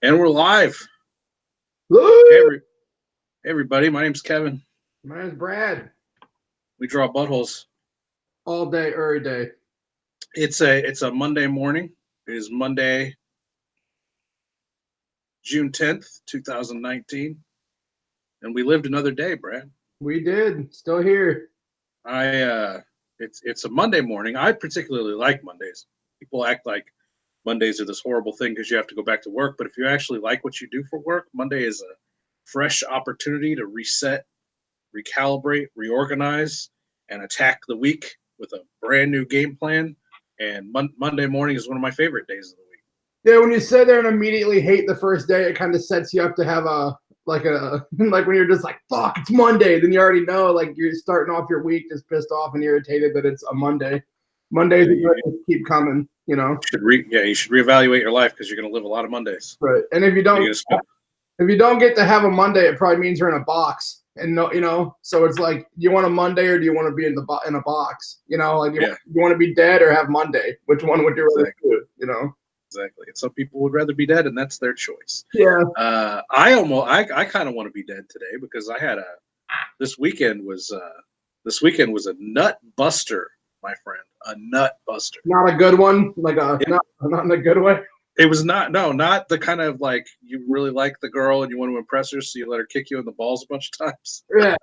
And we're live. Woo! Hey, everybody. My name's Kevin. My name's Brad. We draw buttholes all day, every day. It's a Monday morning. It is Monday, June 10th, 2019. And we lived another day, Brad. We did. Still here. It's a Monday morning. I particularly like Mondays. People act like Mondays are this horrible thing because you have to go back to work. But if you actually like what you do for work, Monday is a fresh opportunity to reset, recalibrate, reorganize, and attack the week with a brand new game plan. And Monday morning is one of my favorite days of the week. Yeah, when you sit there and immediately hate the first day, it kind of sets you up to have like when you're just like, fuck, it's Monday. Then you already know, like, you're starting off your week just pissed off and irritated that it's a Monday. Mondays keep coming, you know. You should reevaluate your life because you're going to live a lot of Mondays. Right, and if you don't get to have a Monday, it probably means you're in a box. And no, you know, so it's like, do you want a Monday or do you want to be in a box? You know, like you want to be dead or have Monday? Which one would you rather do? You know, exactly. And some people would rather be dead, and that's their choice. Yeah. I kind of want to be dead today because I had this weekend was a nut buster, my friend, a nut buster. Not a good one, not in a good way. It was not the kind of like you really like the girl and you want to impress her, so you let her kick you in the balls a bunch of times. Yeah.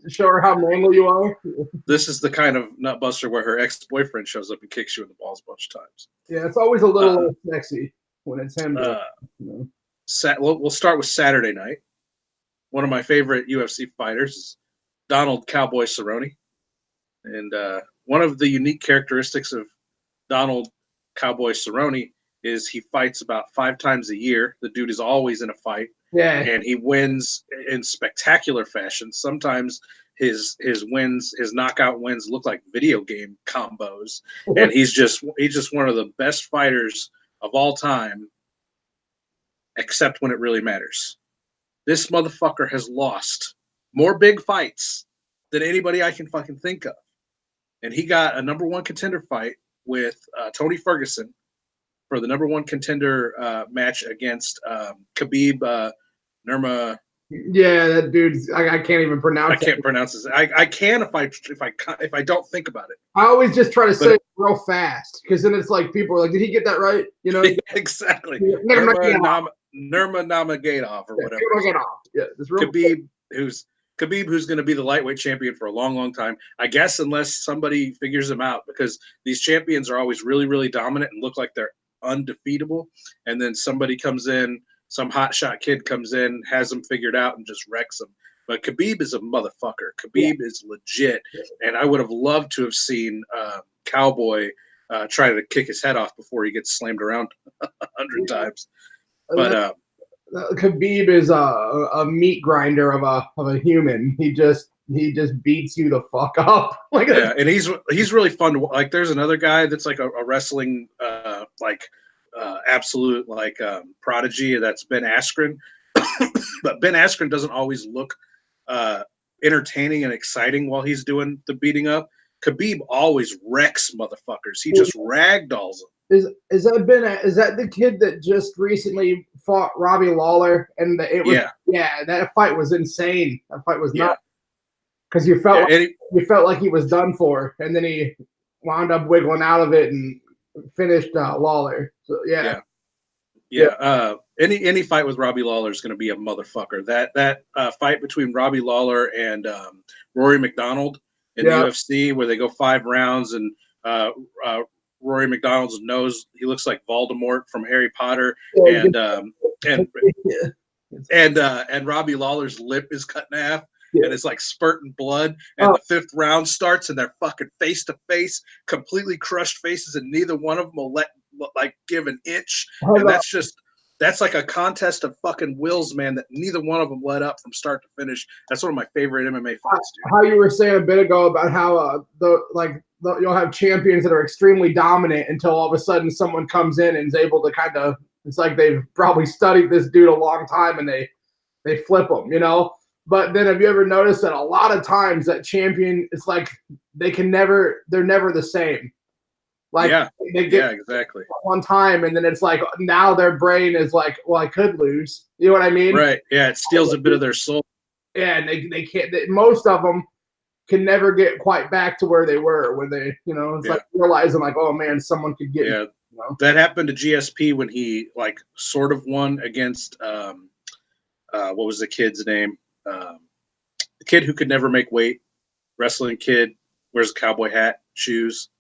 Show her how manly you are. This is the kind of nutbuster where her ex-boyfriend shows up and kicks you in the balls a bunch of times. Yeah, it's always a little less sexy when it's him. We'll start with Saturday night. One of my favorite UFC fighters is Donald Cowboy Cerrone. And one of the unique characteristics of Donald Cowboy Cerrone is he fights about 5 times a year. The dude is always in a fight. Yeah. And he wins in spectacular fashion. Sometimes his knockout wins look like video game combos. And he's just one of the best fighters of all time, except when it really matters. This motherfucker has lost more big fights than anybody I can fucking think of. And he got a number 1 contender fight with Tony Ferguson for the number 1 contender match against Khabib Nurma. Yeah, that dude's. I can't even pronounce. I can't pronounce this. I can if I don't think about it. I always just try to say it real fast because then it's like people are like, "Did he get that right?" You know. Exactly. Nurma Namagadov or whatever. Yeah, Khabib, who's going to be the lightweight champion for a long, long time, I guess, unless somebody figures him out, because these champions are always really, really dominant and look like they're undefeatable. And then somebody comes in, some hotshot kid comes in, has them figured out, and just wrecks them. But Khabib is a motherfucker. Khabib is legit. And I would have loved to have seen Cowboy try to kick his head off before he gets slammed around 100 times. But Khabib is a meat grinder of a human. He just beats you the fuck up. And he's really fun to like. There's another guy that's like a wrestling absolute prodigy. That's Ben Askren, but Ben Askren doesn't always look entertaining and exciting while he's doing the beating up. Khabib always wrecks motherfuckers. He just ragdolls them. Is that the kid that just recently fought Robbie Lawler? And that fight was insane. That fight was nuts because you felt like he was done for, and then he wound up wiggling out of it and finished Lawler. So any fight with Robbie Lawler is going to be a motherfucker. That fight between Robbie Lawler and Rory MacDonald in the UFC, where they go 5 rounds and Rory MacDonald's nose, he looks like Voldemort from Harry Potter, and Robbie Lawler's lip is cut in half, and it's like spurting blood, and the 5th round starts, and they're fucking face to face, completely crushed faces, and neither one of them will give an inch, and that's like a contest of fucking wills, man, that neither one of them let up from start to finish. That's one of my favorite MMA fights, dude. How you were saying a bit ago about how you'll have champions that are extremely dominant until all of a sudden someone comes in and is able to kind of, it's like they've probably studied this dude a long time and they flip them, you know? But then have you ever noticed that a lot of times that champion, it's like they're never the same. Like, they get exactly one time, and then it's like now their brain is like, well, I could lose. You know what I mean? Right. Yeah, it steals a bit of their soul. Yeah, and they can't. Most of them can never get quite back to where they were when they, it's like realizing like, oh man, someone could get. Yeah, that happened to GSP when he like sort of won against what was the kid's name? The kid who could never make weight, wrestling kid, wears a cowboy hat, shoes,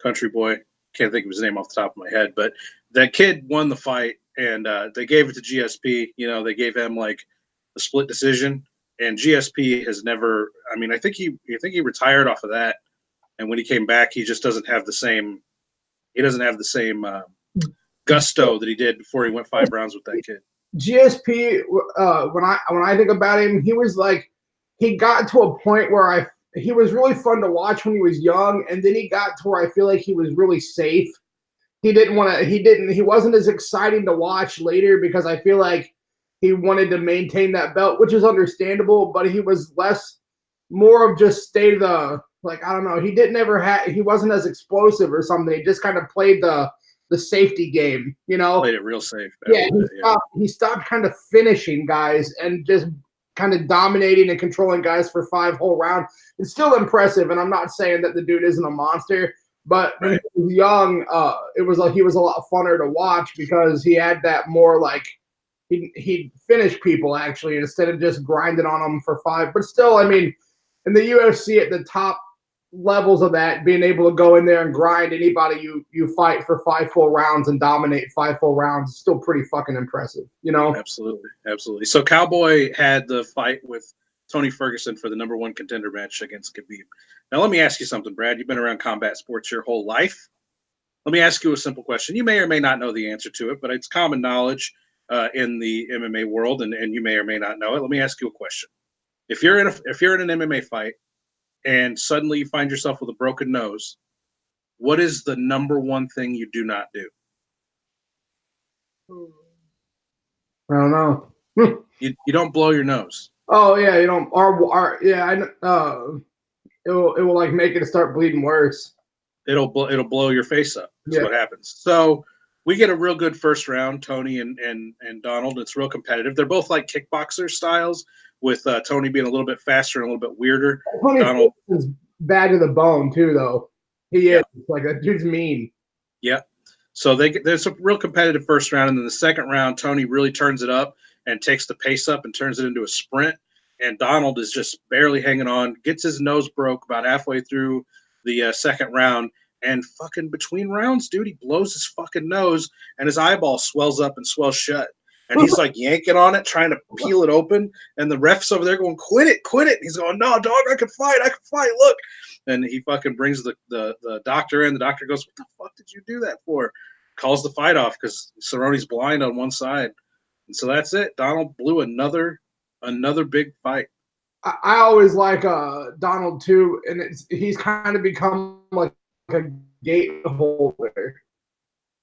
country boy. Can't think of his name off the top of my head, but that kid won the fight, and they gave it to GSP. They gave him like a split decision, and GSP has never. I mean, I think he retired off of that, and when he came back, he just doesn't have the same. He doesn't have the same gusto that he did before he went 5 rounds with that kid. GSP, when I think about him, he was like, he got to a point where he was really fun to watch when he was young, and then he got to where I feel like he was really safe. He wasn't as exciting to watch later because I feel like he wanted to maintain that belt, which is understandable, but he was more of just I don't know. He wasn't as explosive or something. He just kind of played the safety game, Played it real safe. Yeah, he stopped kind of finishing guys and just kind of dominating and controlling guys for 5 whole rounds. It's still impressive, and I'm not saying that the dude isn't a monster, but when he was young, it was like he was a lot funner to watch because he had that more like he'd finish people actually instead of just grinding on them for 5. But still, I mean, in the UFC at the top levels of that, being able to go in there and grind anybody you fight for 5 full rounds and dominate 5 full rounds is still pretty fucking impressive, Absolutely. So Cowboy had the fight with Tony Ferguson for the #1 contender match against Khabib. Now let me ask you something, Brad. You've been around combat sports your whole life. Let me ask you a simple question. You may or may not know the answer to it, but it's common knowledge in the MMA world, and you may or may not know it. Let me ask you a question. If you're in an MMA fight and suddenly you find yourself with a broken nose, what is the #1 thing you do not do? I don't know. You don't blow your nose. Oh yeah, you don't. It will like make it start bleeding worse. It'll blow your face up. That's what happens. So we get a real good first round, Tony and Donald. It's real competitive. They're both like kickboxer styles, with Tony being a little bit faster and a little bit weirder. Donald is bad to the bone too, though. He is like that dude's mean. Yeah. So there's a real competitive first round, and then the second round, Tony really turns it up and takes the pace up and turns it into a sprint. And Donald is just barely hanging on, gets his nose broke about halfway through the second round, and fucking between rounds, dude, he blows his fucking nose, and his eyeball swells up and swells shut. And he's like yanking on it, trying to peel it open. And the ref's over there going, quit it. And he's going, no, dog, I can fight, look. And he fucking brings the doctor in. The doctor goes, what the fuck did you do that for? Calls the fight off because Cerrone's blind on one side. And so that's it. Donald blew another big fight. I always like Donald too, and he's kind of become like a gate holder.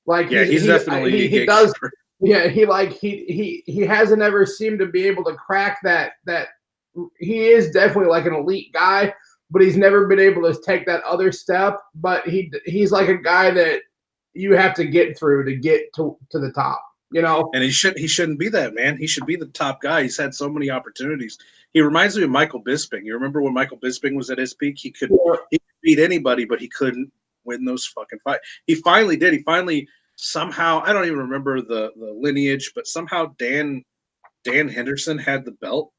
Like he's definitely he does. Yeah, he hasn't ever seemed to be able to crack that. He is definitely like an elite guy, but he's never been able to take that other step. But he's like a guy that you have to get through to get to the top. And he shouldn't be that, man. He should be the top guy. He's had so many opportunities. He reminds me of Michael Bisping. You remember when Michael Bisping was at his peak? He could beat anybody, but he couldn't win those fucking fights. He finally did. He finally somehow, I don't even remember the lineage, but somehow Dan Henderson had the belt,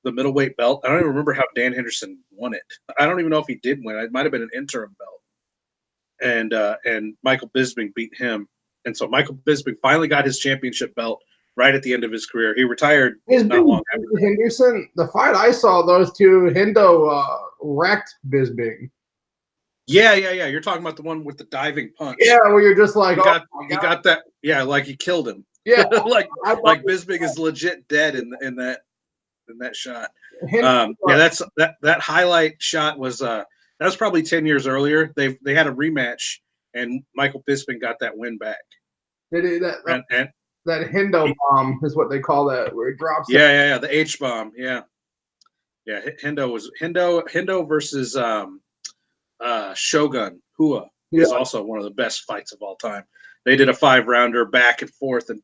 the middleweight belt. I don't even remember how Dan Henderson won it. I don't even know if he did win. It might have been an interim belt. And Michael Bisping beat him. And so Michael Bisping finally got his championship belt right at the end of his career. He retired not long after that. Henderson, the fight I saw, those two, Hendo wrecked Bisping. Yeah. You're talking about the one with the diving punch. Yeah, where you're just like, he got that. Yeah, like he killed him. Yeah, like Bisping is legit dead in that shot. That highlight shot was that was probably 10 years earlier. They had a rematch, and Michael Bisping got that win back. That Hendo bomb is what they call that, where he drops. Yeah, the H bomb. Yeah. Hendo versus Shogun Hua. is also one of the best fights of all time. They did a 5-rounder back and forth and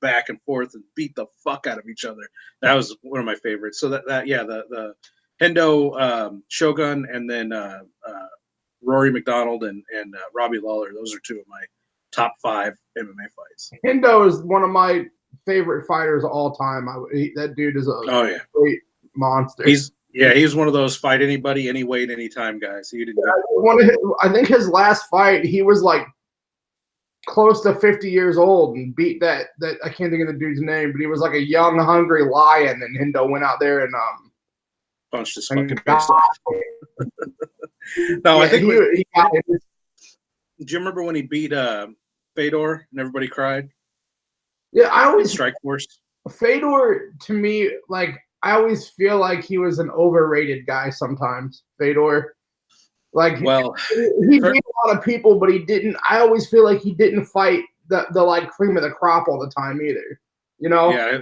beat the fuck out of each other. That was one of my favorites. So the Tendo Shogun and then Rory MacDonald and Robbie Lawler. Those are 2 of my top 5 MMA fights. Tendo is one of my favorite fighters of all time. That dude is a great monster. He's one of those fight anybody, any weight, anytime guys. He didn't. I think his last fight, he was like close to 50 years old and beat that I can't think of the dude's name, but he was like a young, hungry lion, and Hendo went out there and punched his fucking face off. No, I think do you remember when he beat Fedor and everybody cried? Yeah, I always Strikeforce. Fedor, to me, like, I always feel like he was an overrated guy sometimes. Fedor, like, well, he beat a lot of people, but he didn't. I always feel like he didn't fight the like cream of the crop all the time either. You know? Yeah,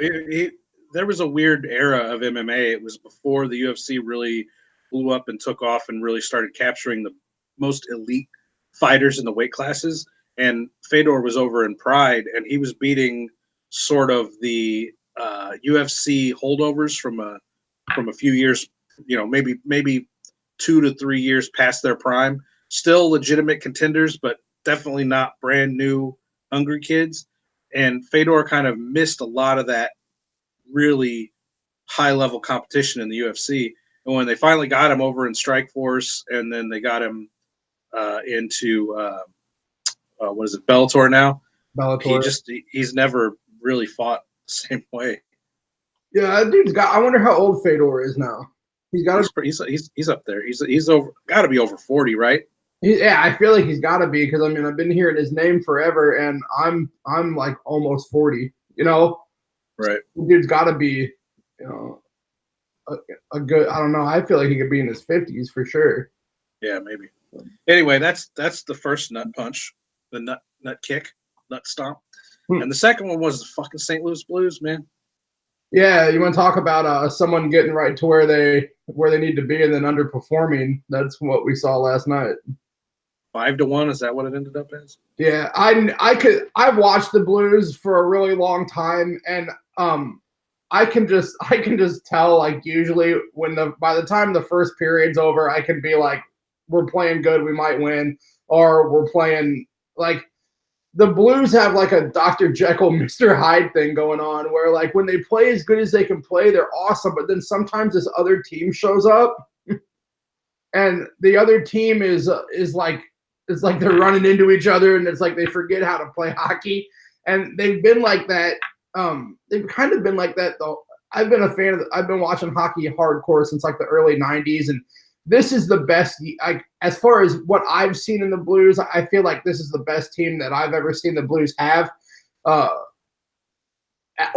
there was a weird era of MMA. It was before the UFC really blew up and took off and really started capturing the most elite fighters in the weight classes. And Fedor was over in Pride, and he was beating sort of the UFC holdovers from a few years, maybe 2 to 3 years past their prime. Still legitimate contenders, but definitely not brand new hungry kids. And Fedor kind of missed a lot of that really high level competition in the UFC. And when they finally got him over in Strikeforce, and then they got him into what is it, Bellator now? Bellator. He's never really fought the same way. Yeah, that dude's got. I wonder how old Fedor is now. He's up there. He's over. Got to be over 40, right? Yeah, I feel like he's got to be, because I mean I've been hearing his name forever, and I'm like almost 40. You know, right? Dude's got to be, a good. I don't know. I feel like he could be in his 50s for sure. Yeah, maybe. Anyway, that's the first nut punch, the nut kick, nut stomp, and the second one was the fucking St. Louis Blues, man. Yeah, you want to talk about someone getting right to where they need to be and then underperforming? That's what we saw last night. 5-1, is that what it ended up as? Yeah, I've watched the Blues for a really long time, and I can just tell, like, usually by the time the first period's over, I can be like, we're playing good, we might win, or we're playing like. The Blues have like a Dr. Jekyll, Mr. Hyde thing going on, where like when they play as good as they can play, they're awesome. But then sometimes this other team shows up, and the other team is like, it's like they're running into each other, and it's like they forget how to play hockey. And they've been like that. They've kind of been like that though. I've been a fan I've been watching hockey hardcore since like the early '90s, and this is the best. As far as what I've seen in the Blues, I feel like this is the best team that I've ever seen the Blues have.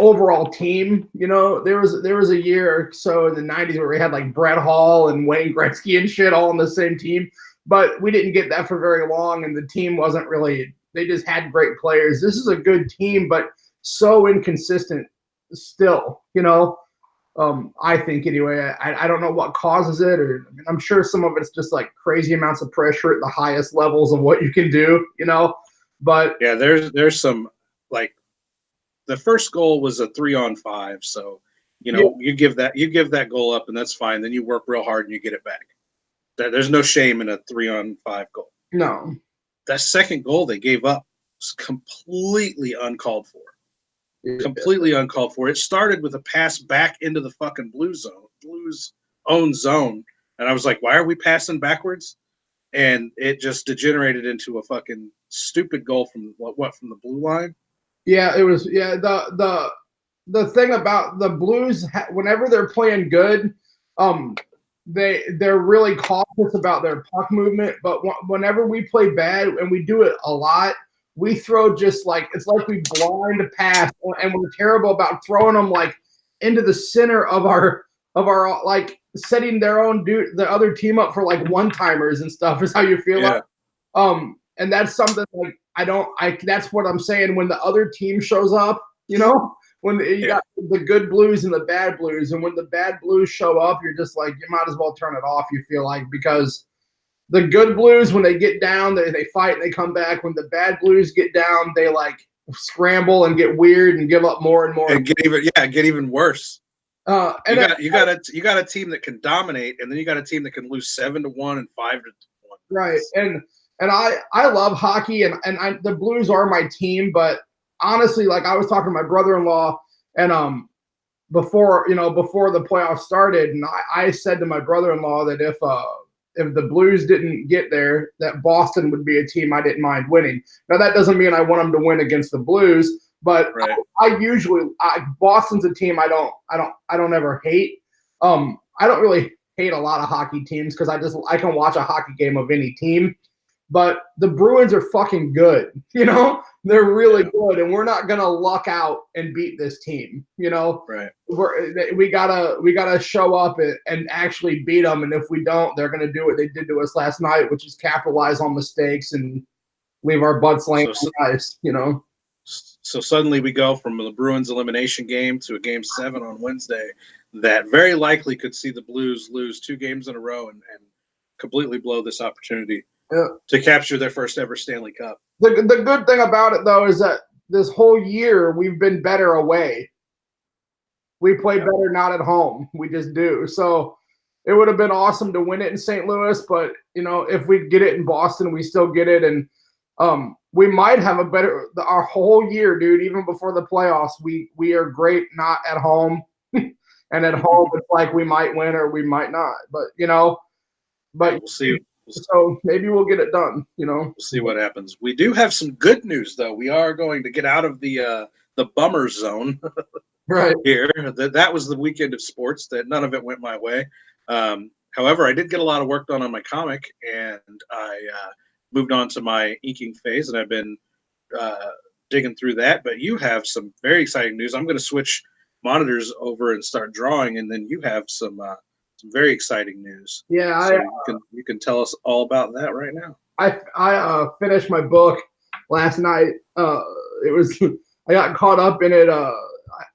Overall team, there was a year or so in the '90s where we had like Brett Hall and Wayne Gretzky and shit all on the same team, but we didn't get that for very long, and the team wasn't really. They just had great players. This is a good team, but so inconsistent still. I think anyway. I don't know what causes it, or I mean, I'm sure some of it's just like crazy amounts of pressure at the highest levels of what you can do, But yeah, there's some, like, the first goal was a 3-on-5, so you give that goal up and that's fine. Then you work real hard and you get it back. There's no shame in a 3-on-5 goal. No, that second goal they gave up was completely uncalled for. Completely uncalled for. It started with a pass back into the fucking Blues own zone, and I was like, "Why are we passing backwards?" And it just degenerated into a fucking stupid goal from from the blue line. Yeah, it was. Yeah, the thing about the Blues, whenever they're playing good, they're really cautious about their puck movement. But whenever we play bad, and we do it a lot, we throw just like it's like we blind pass, and we're terrible about throwing them like into the center of our like setting the other team up for like one-timers and stuff is how you feel. Yeah. Like. And that's something like that's what I'm saying when the other team shows up, when you got the good Blues and the bad Blues, and when the bad Blues show up, you're just like, you might as well turn it off. You feel like, because the good Blues, when they get down, they fight and they come back. When the bad Blues get down, they like scramble and get weird and give up more and more. And get even worse. And you got a team that can dominate, and then you got a team that can lose 7-1 and 5-1. Right. And I love hockey, and the Blues are my team, but honestly, like I was talking to my brother-in-law, and before the playoffs started, and I said to my brother-in-law that if the Blues didn't get there, that Boston would be a team I didn't mind winning. Now that doesn't mean I want them to win against the Blues, but right. Boston's a team I don't ever hate. I don't really hate a lot of hockey teams because I can watch a hockey game of any team. But the Bruins are fucking good, They're really good, and we're not gonna luck out and beat this team, Right. We gotta show up and actually beat them, and if we don't, they're gonna do what they did to us last night, which is capitalize on mistakes and leave our butts laying on the ice, So suddenly we go from the Bruins elimination game to a Game 7 on Wednesday that very likely could see the Blues lose 2 games in a row and completely blow this opportunity. To capture their first ever Stanley Cup. The good thing about it, though, is that this whole year we've been better away. We play better not at home. We just do. So it would have been awesome to win it in St. Louis, but, if we get it in Boston, we still get it. And we might have our whole year, dude, even before the playoffs, we are great not at home. And at home, it's like we might win or we might not. But, we'll see. So maybe we'll get it done, We'll see what happens. We do have some good news, though. We are going to get out of the bummer zone right here. That was the weekend of sports. That none of it went my way. However, I did get a lot of work done on my comic, and I moved on to my inking phase, and I've been digging through that. But you have some very exciting news. I'm going to switch monitors over and start drawing, and then you have some very exciting news. Yeah, so you can tell us all about that right now. I finished my book last night. I got caught up in it.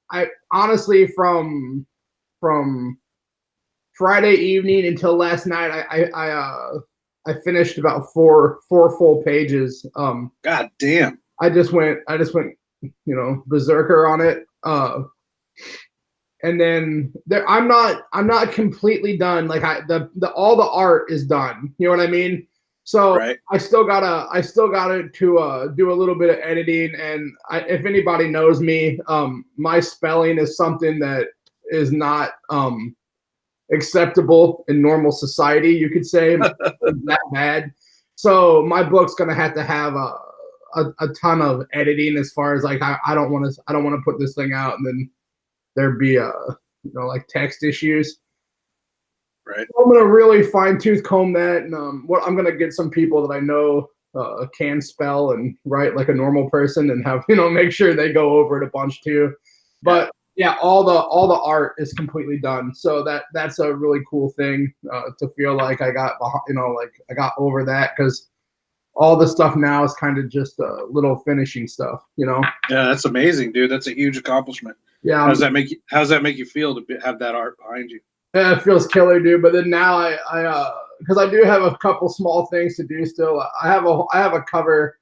I honestly from Friday evening until last night, I finished about four full pages. God damn! I just went berserker on it. And then I'm not completely done. Like all the art is done. You know what I mean? So right. I still gotta to do a little bit of editing. And if anybody knows me, my spelling is something that is not acceptable in normal society. You could say that bad. So my book's gonna have to have a ton of editing as far as like I don't want to put this thing out and then there'd be like text issues. Right. I'm gonna really fine tooth comb that, and I'm gonna get some people that I know can spell and write like a normal person, and have make sure they go over it a bunch too. But yeah, all the art is completely done, so that's a really cool thing to feel like I got I got over that, because all the stuff now is kind of just little finishing stuff, Yeah, that's amazing, dude. That's a huge accomplishment. Yeah. How does that make you feel to have that art behind you? Yeah, it feels killer, dude. But then now I because I do have a couple small things to do still. I have a cover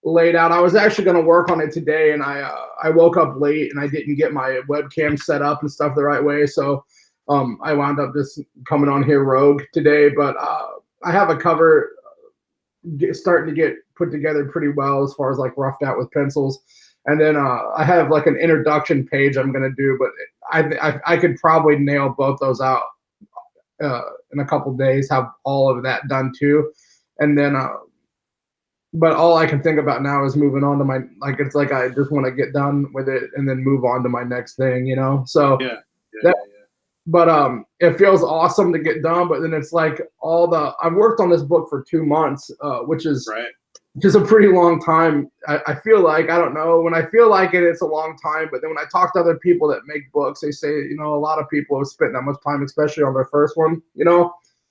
laid out. I was actually going to work on it today, and I woke up late and I didn't get my webcam set up and stuff the right way, so I wound up just coming on here rogue today. But I have a cover starting to get put together pretty well as far as like roughed out with pencils. And then I have like an introduction page I'm going to do, but I could probably nail both those out in a couple days, have all of that done too. And then, but all I can think about now is moving on to it's like I just want to get done with it and then move on to my next thing, So But it feels awesome to get done. But then it's like I've worked on this book for 2 months, which is right. Just a pretty long time. I feel like, I don't know, when I feel like it's a long time, but then when I talk to other people that make books, they say, a lot of people have spent that much time, especially on their first one,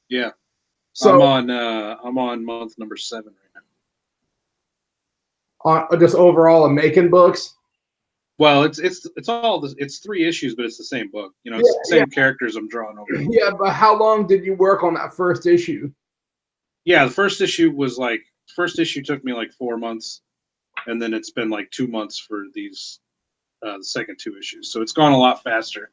Yeah. So I'm on month number 7 right now. Just overall of making books. Well, it's 3 issues, but it's the same book. It's the same characters I'm drawing over. Yeah, but how long did you work on that first issue? Yeah, the first issue took me like 4 months, and then it's been like 2 months for these the second 2 issues. So it's gone a lot faster.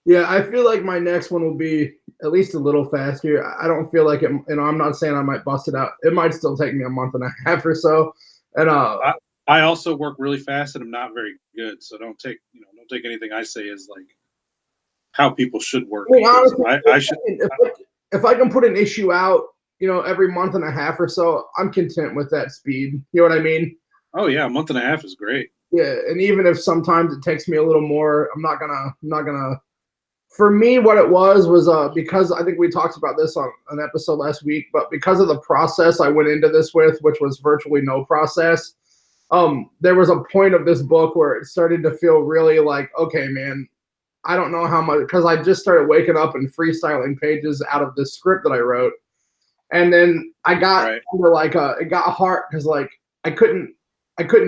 Yeah, I feel like my next one will be at least a little faster. I don't feel like it. I'm not saying I might bust it out. It might still take me a month and a half or so. And I also work really fast, and I'm not very good. So don't take anything I say as like how people should work. I mean, honestly, I should. If I can put an issue out, every month and a half or so, I'm content with that speed. You know what I mean? Oh yeah, a month and a half is great. Yeah, and even if sometimes it takes me a little more, I'm not gonna. For me, what it was because I think we talked about this on an episode last week, but because of the process I went into this with, which was virtually no process, there was a point of this book where it started to feel really like, okay, man, I don't know how much, because I just started waking up and freestyling pages out of this script that I wrote. And then I got it got hard because like I couldn't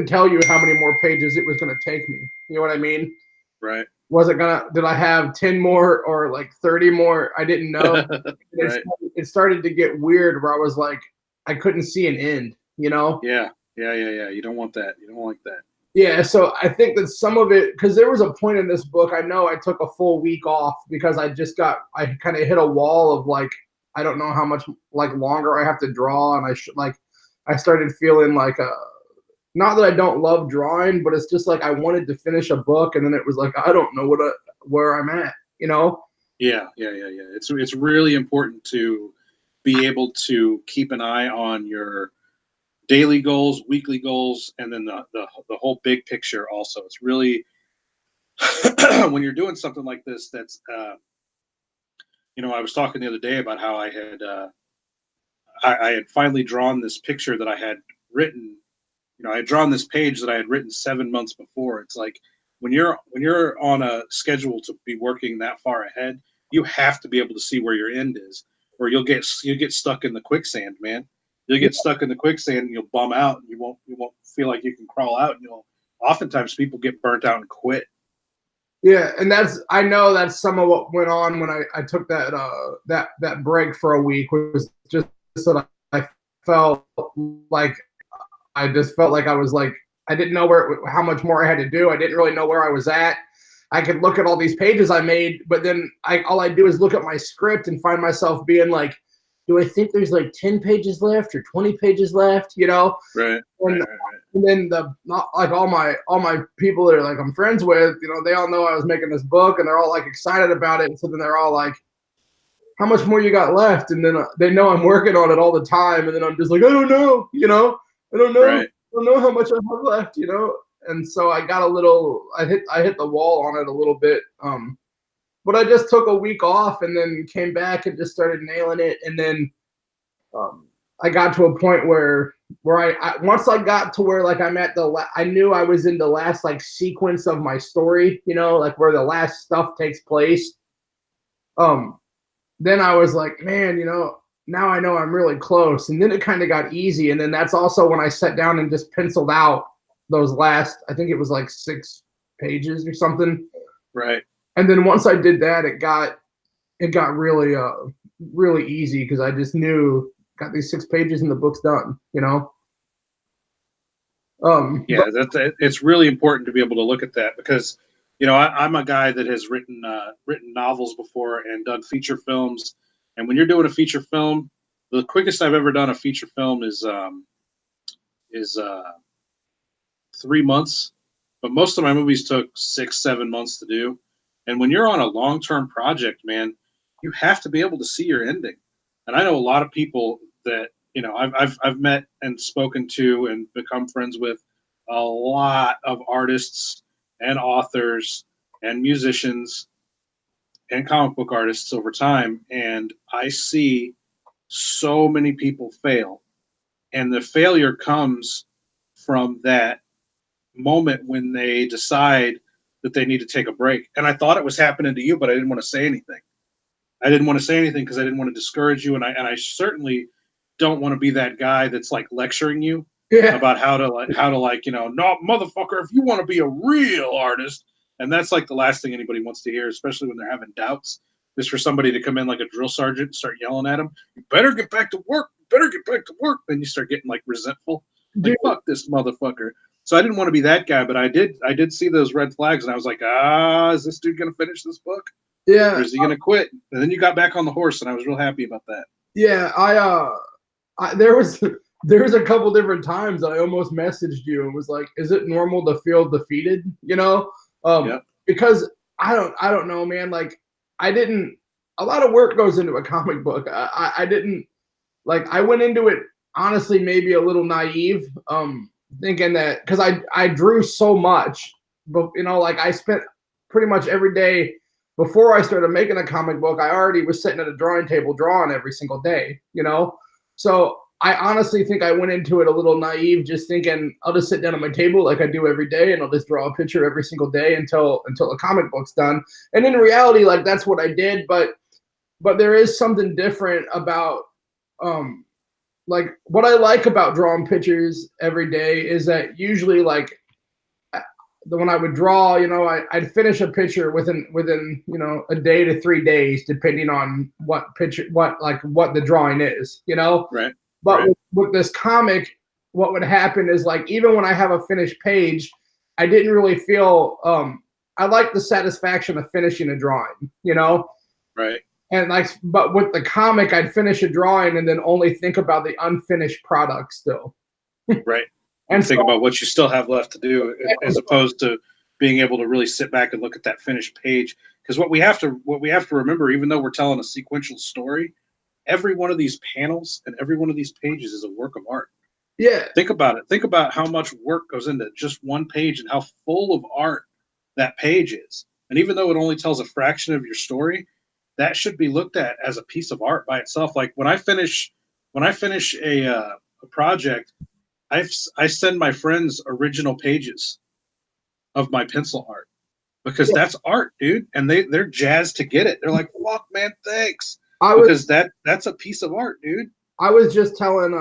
tell you how many more pages it was going to take me. You know what I mean? Right. Did I have 10 more or like 30 more? I didn't know. Right. It started to get weird where I was like, I couldn't see an end, Yeah. You don't want that. You don't like that. Yeah. So I think that some of it, because there was a point in this book, I know I took a full week off because I kind of hit a wall of like, I don't know how much like longer I have to draw. And I started feeling like not that I don't love drawing, but it's just like I wanted to finish a book, and then it was like I don't know where I'm at, Yeah. It's really important to be able to keep an eye on your daily goals, weekly goals, and then the whole big picture. Also, it's really when you're doing something like this. That's I was talking the other day about how I had finally drawn this picture that I had written. I had drawn this page that I had written 7 months before. It's like when you're on a schedule to be working that far ahead, you have to be able to see where your end is, or you'll get stuck in the quicksand, man. You'll get stuck in the quicksand and you'll bum out, and you won't feel like you can crawl out. And oftentimes people get burnt out and quit. Yeah, and I know that's some of what went on when I took that break for a week, was just that I felt like I just felt like I was like, I didn't know how much more I had to do. I didn't really know where I was at. I could look at all these pages I made, but then all I do is look at my script and find myself being like, do I think there's like 10 pages left or 20 pages left? Right. And then all my people that are like I'm friends with, they all know I was making this book, and they're all like excited about it. And so then they're all like, how much more you got left? And then they know I'm working on it all the time. And then I'm just like, I don't know, I don't know. Right. I don't know how much I have left, And so I got I hit the wall on it a little bit. But I just took a week off and then came back and just started nailing it. And then I got to a point where I once I got to where like I'm at I knew I was in the last like sequence of my story, like where the last stuff takes place. Then I was like, man, now I know I'm really close. And then it kind of got easy. And then that's also when I sat down and just penciled out those last, I think it was like 6 pages or something. Right. And then once I did that, it got really, really easy because I just knew got these 6 pages and the book's done, It's really important to be able to look at that because, I'm a guy that has written novels before and done feature films. And when you're doing a feature film, the quickest I've ever done a feature film is 3 months. But most of my movies took 6-7 months to do. And when you're on a long-term project, man, you have to be able to see your ending. And I know a lot of people that, I've met and spoken to and become friends with a lot of artists and authors and musicians and comic book artists over time. And I see so many people fail. And the failure comes from that moment when they decide that they need to take a break. And I thought it was happening to you, but I didn't want to say anything. I didn't want to say anything because I didn't want to discourage you. And I certainly don't want to be that guy that's like lecturing you about how to no, motherfucker, if you want to be a real artist. And that's like the last thing anybody wants to hear, especially when they're having doubts. is for somebody to come in like a drill sergeant and start yelling at them. You better get back to work. You better get back to work. Then you start getting like resentful. Like, fuck this motherfucker. So I didn't want to be that guy, but I did see those red flags, and I was like, is this dude gonna finish this book? Yeah. Or is he gonna quit? And then you got back on the horse, and I was real happy about that. Yeah, there was a couple different times that I almost messaged you and was like, "Is it normal to feel defeated?" You know, because I don't know, man. Like, I didn't. A lot of work goes into a comic book. I didn't like. I went into it honestly, maybe a little naive, thinking that because I drew so much, but you know, like I spent pretty much every day. Before I started making a comic book, I already was sitting at a drawing table drawing every single day, you know? So I honestly think I went into it a little naive, just thinking I'll just sit down at my table like I do every day and I'll just draw a picture every single day until the comic book's done. And in reality, like that's what I did, but there is something different about like what I like about drawing pictures every day is that usually like when I would draw, you know, I'd finish a picture within you know a day to 3 days, depending on what the drawing is, you know. Right. But right. With this comic, what would happen is like even when I have a finished page, I didn't really feel. I like the satisfaction of finishing a drawing, you know. Right. And like, but with the comic, I'd finish a drawing and then only think about the unfinished product still. Right. And think about what you still have left to do, as opposed to being able to really sit back and look at that finished page. Because what we have to remember, even though we're telling a sequential story, every one of these panels and every one of these pages is a work of art. Yeah. Think about it. Think about how much work goes into just one page and how full of art that page is. And even though it only tells a fraction of your story, that should be looked at as a piece of art by itself. Like when I finish a project, I send my friends original pages of my pencil art because that's art, dude. And they're jazzed to get it. They're like, fuck, man, thanks. Because that's a piece of art, dude. I was just telling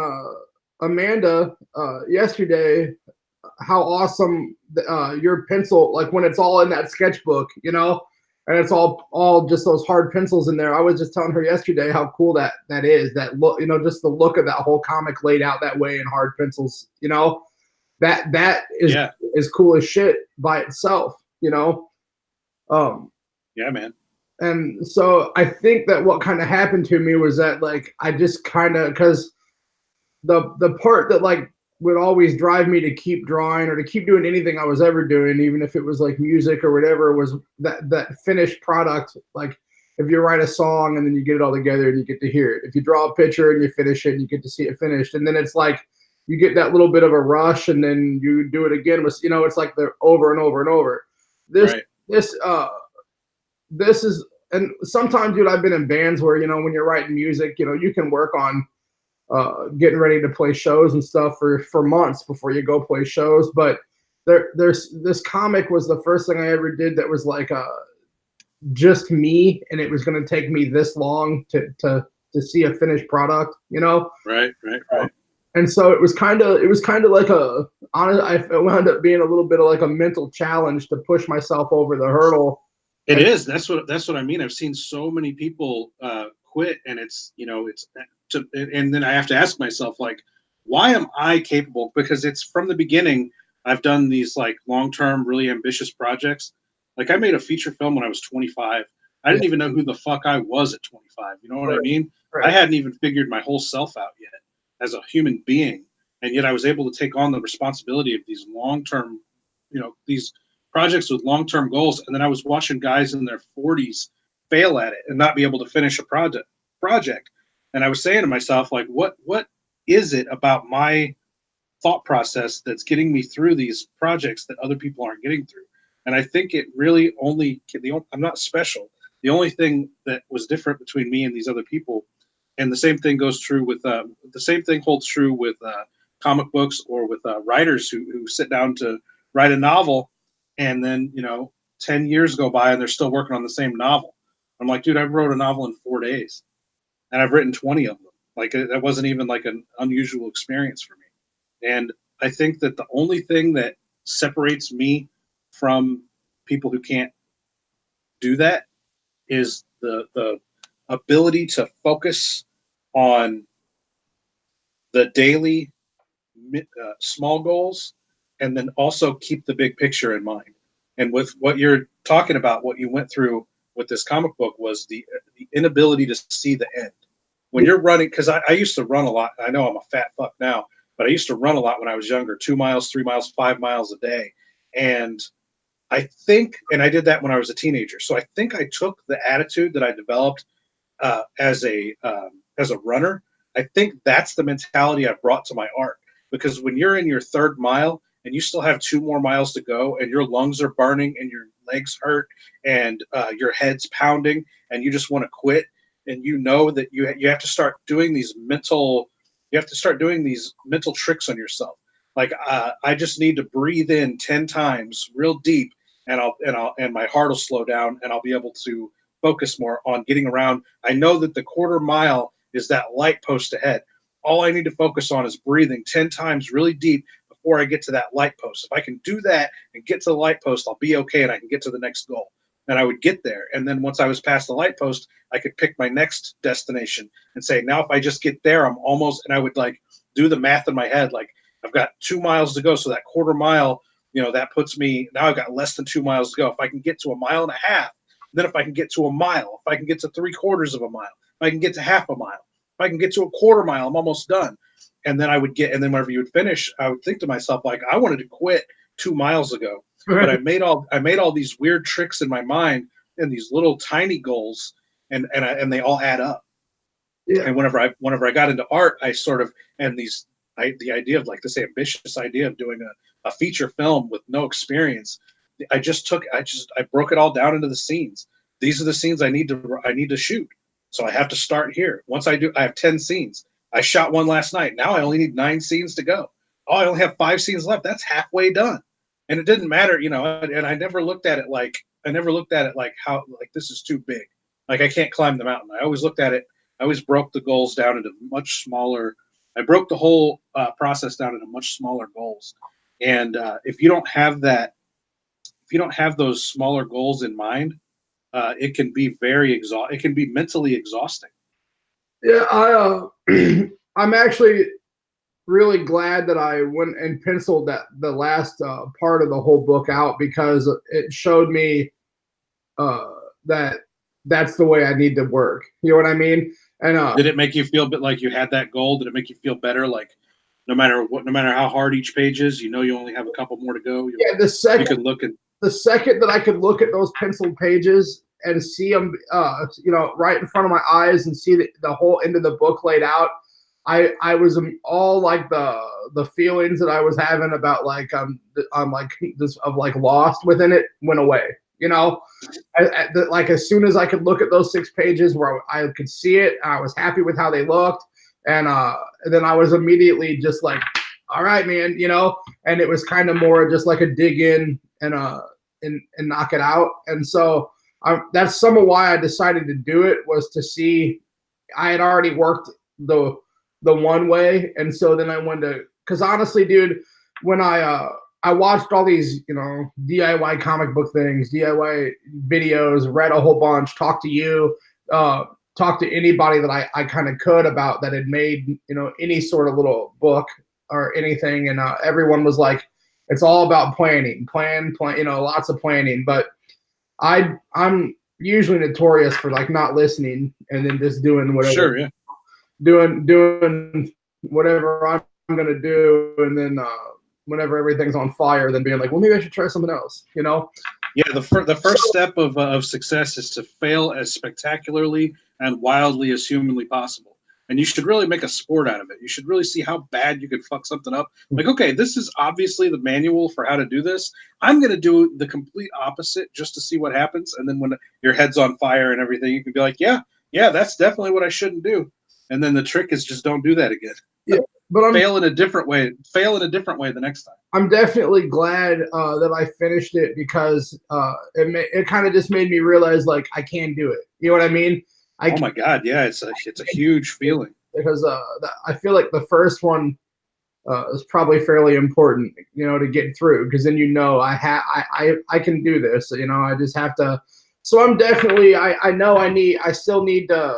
Amanda yesterday how awesome your pencil, like when it's all in that sketchbook, you know, and it's all just those hard pencils in there. I was just telling her yesterday how cool that is. That look, you know, just the look of that whole comic laid out that way in hard pencils, you know, that is cool as shit by itself, you know. Yeah, man. And so I think that what kind of happened to me was that like I just kind of, because the part that like would always drive me to keep drawing or to keep doing anything I was ever doing, even if it was like music or whatever, was that finished product. Like if you write a song and then you get it all together and you get to hear it. If you draw a picture and you finish it and you get to see it finished. And then it's like you get that little bit of a rush and then you do it again with, you know, it's like they're over and over and over. This is, and sometimes, dude, I've been in bands where, you know, when you're writing music, you know, you can work on getting ready to play shows and stuff for months before you go play shows. But there's this comic was the first thing I ever did that was like just me, and it was going to take me this long to see a finished product, you know? Right. And so it was kind of like it wound up being a little bit of like a mental challenge to push myself over the hurdle. It is. That's what I mean. I've seen so many people quit, and it's, you know, and then I have to ask myself, like, why am I capable? Because it's from the beginning. I've done these like long-term, really ambitious projects. Like I made a feature film when I was 25. I didn't even know who the fuck I was at 25. You know what I mean? Right. I hadn't even figured my whole self out yet as a human being, and yet I was able to take on the responsibility of these long-term, you know, these projects with long-term goals. And then I was watching guys in their 40s fail at it and not be able to finish a project. And I was saying to myself, like, what is it about my thought process that's getting me through these projects that other people aren't getting through? And I think it really I'm not special. The only thing that was different between me and these other people, and the same thing holds true with comic books or with writers who sit down to write a novel, and then, you know, 10 years go by and they're still working on the same novel. I'm like, dude, I wrote a novel in 4 days and I've written 20 of them. Like that wasn't even like an unusual experience for me. And I think that the only thing that separates me from people who can't do that is the ability to focus on the daily small goals, and then also keep the big picture in mind. And with what you're talking about, what you went through with this comic book was the inability to see the end. When you're running, because I used to run a lot. I know I'm a fat fuck now, but I used to run a lot when I was younger, 2 miles, 3 miles, 5 miles a day. And I think, and I did that when I was a teenager. So I think I took the attitude that I developed as a runner. I think that's the mentality I brought to my art. Because when you're in your third mile and you still have 2 more miles to go, and your lungs are burning and your legs hurt and your head's pounding and you just want to quit, and you know that you have to start doing these mental tricks on yourself. Like I just need to breathe in 10 times real deep, and my heart will slow down, and I'll be able to focus more on getting around. I know that the quarter mile is that light post ahead. All I need to focus on is breathing 10 times really deep before I get to that light post. If I can do that and get to the light post, I'll be okay, and I can get to the next goal. And I would get there. And then once I was past the light post, I could pick my next destination and say, now if I just get there, I'm almost, and I would like do the math in my head. Like I've got 2 miles to go. So that quarter mile, that puts me, now I've got less than 2 miles to go. If I can get to 1.5 miles, then if I can get to a mile, if I can get to 3/4 of a mile, if I can get to half a mile, if I can get to a quarter mile, I'm almost done. And then and then whenever you would finish, I would think to myself, like, I wanted to quit 2 miles ago, but I made all these weird tricks in my mind and these little tiny goals, and they all add up. Yeah. And whenever I got into art, I sort of, and the idea of like this ambitious idea of doing a feature film with no experience, I broke it all down into the scenes. These are the scenes I need to shoot. So I have to start here. Once I have 10 scenes. I shot one last night. Now I only need 9 scenes to go. Oh, I only have 5 scenes left. That's halfway done. And it didn't matter, and I never looked at it like how, like, this is too big. Like, I can't climb the mountain. I always looked at it. I always broke the goals down into much smaller. I broke the whole process down into much smaller goals. And if you don't have those smaller goals in mind, it can be it can be mentally exhausting. Yeah, I'm actually really glad that I went and penciled the last part of the whole book out, because it showed me that that's the way I need to work. You know what I mean? And did it make you feel a bit like you had that goal? Did it make you feel better? Like no matter how hard each page is, you only have a couple more to go. The second that I could look at those penciled pages and see them, right in front of my eyes, and see the whole end of the book laid out, I was all like the feelings that I was having about like I'm like this of like lost within it went away. Like as soon as I could look at those 6 pages where I could see it, I was happy with how they looked, and then I was immediately just like, all right, man, and it was kind of more just like a dig in and knock it out. And so that's some of why I decided to do it, was to see. I had already worked the one way, and so then I wanted to, because honestly, dude, when I watched all these DIY comic book things, DIY videos, read a whole bunch, talked to you, talked to anybody that I kind of could about that had made any sort of little book or anything, and everyone was like, it's all about planning, lots of planning. But I'm usually notorious for like not listening and then just doing whatever. Sure, yeah. Doing whatever I'm gonna do, and then whenever everything's on fire, then being like, well, maybe I should try something else. Yeah, the first step of success is to fail as spectacularly and wildly as humanly possible. And you should really make a sport out of it. You should really see how bad you could fuck something up. Like, okay, this is obviously the manual for how to do this. I'm going to do the complete opposite just to see what happens. And then when your head's on fire and everything, you can be like, yeah, that's definitely what I shouldn't do. And then the trick is just don't do that again. Yeah, but fail in a different way. Fail in a different way the next time. I'm definitely glad that I finished it, because it kind of just made me realize like I can do it. You know what I mean? Oh my God, yeah, it's a huge feeling, because I feel like the first one is probably fairly important, to get through, because then I can do this. I just have to So I'm definitely, I still need to,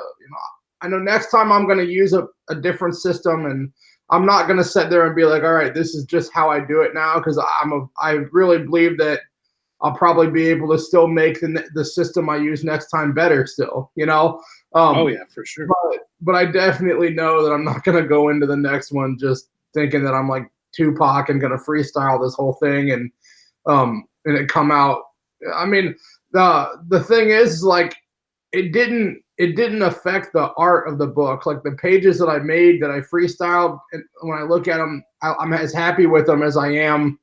I know next time I'm going to use a different system, and I'm not going to sit there and be like, all right, this is just how I do it now. Cause I really believe that I'll probably be able to still make the system I use next time better still, Oh yeah, for sure. But I definitely know that I'm not going to go into the next one just thinking that I'm like Tupac and going to freestyle this whole thing and it come out. I mean, the thing is, like, it didn't affect the art of the book. Like the pages that I made that I freestyled, and when I look at them, I'm as happy with them as I am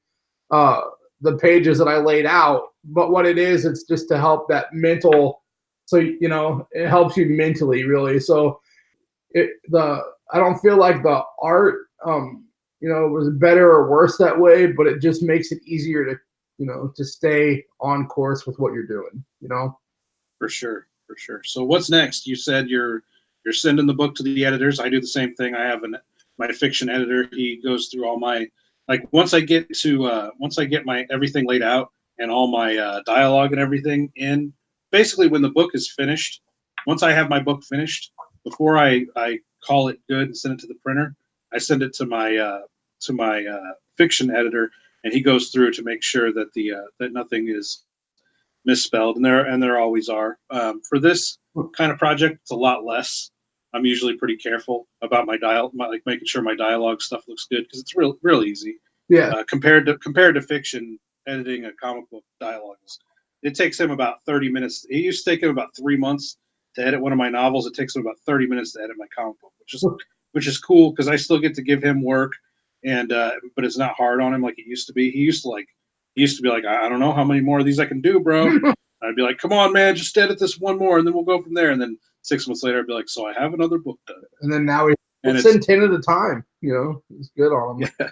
the pages that I laid out. But what it is, it's just to help that mental. So it helps you mentally, really. So I don't feel like the art was better or worse that way, but it just makes it easier to to stay on course with what you're doing, For sure. So what's next? You said you're sending the book to the editors. I do the same thing. I have my fiction editor. He goes through all my, like, once I get my everything laid out and all my dialogue and everything in, basically when the book is finished, once I have my book finished, before I call it good and send it to the printer, I send it to my fiction editor, and he goes through to make sure that that nothing is misspelled, and there always are. For this kind of project, it's a lot less. I'm usually pretty careful about like making sure my dialogue stuff looks good, because it's real easy. Yeah. Compared to fiction, editing a comic book dialogue, it takes him about 30 minutes. It used to take him about 3 months to edit one of my novels. It takes him about 30 minutes to edit my comic book, which is cool, because I still get to give him work, and but it's not hard on him like it used to be. He used to be like, I don't know how many more of these I can do, bro. I'd be like, come on, man, just edit this one more, and then we'll go from there. And then 6 months later, I'd be like, so I have another book done. And then now we send 10 at a time. It's good on them. Yeah.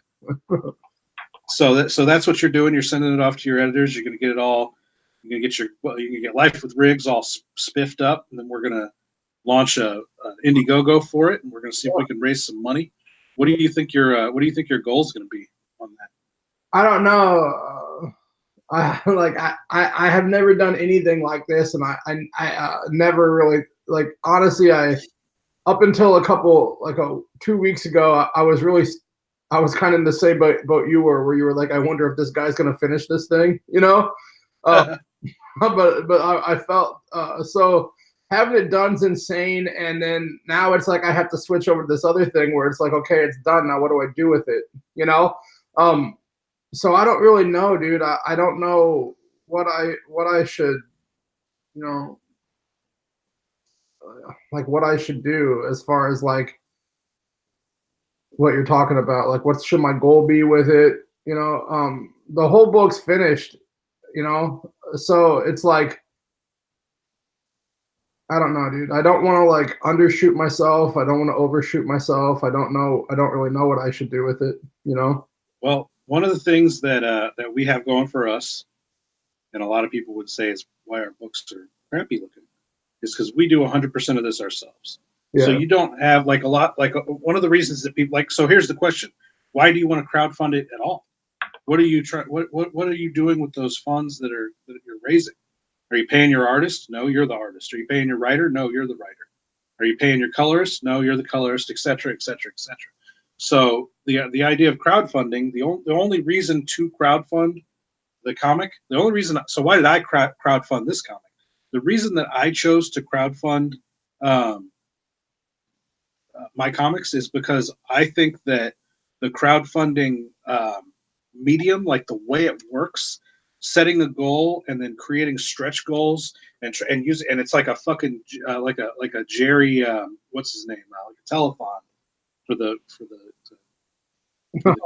So that's what you're doing. You're sending it off to your editors. You're going to get it all. You're going to get you can get Life with Riggs all spiffed up, and then we're going to launch a IndieGoGo for it, and we're going to see if we can raise some money. What do you think your goal is going to be on that? I don't know. I have never done anything like this, and I never really, like, honestly, up until a couple, 2 weeks ago, I was kind of in the same boat you were, where you were like, I wonder if this guy's gonna finish this thing, but I felt so having it done's insane, and then now it's like I have to switch over to this other thing where it's like, okay, it's done now. What do I do with it? So I don't really know, dude. I don't know what I should, like what I should do as far as like what you're talking about. Like, what should my goal be with it? The whole book's finished, so it's like, I don't know, dude. I don't want to like undershoot myself. I don't want to overshoot myself. I don't really know what I should do with it, Well, one of the things that we have going for us, and a lot of people would say is why our books are crappy looking, is because we do 100% of this ourselves. Yeah. So you don't have like a lot, like one of the reasons that people like. So here's the question: why do you want to crowdfund it at all? What are you trying? What are you doing with those funds that you're raising? Are you paying your artist? No, you're the artist. Are you paying your writer? No, you're the writer. Are you paying your colorist? No, you're the colorist, et cetera, et cetera, et cetera. So the idea of crowdfunding, the only reason to crowdfund the comic, the only reason. So why did I crowdfund this comic? The reason that I chose to crowdfund my comics is because I think that the crowdfunding medium, like the way it works, setting a goal and then creating stretch goals and use it, and it's like a fucking like a Jerry what's his name like a telethon for the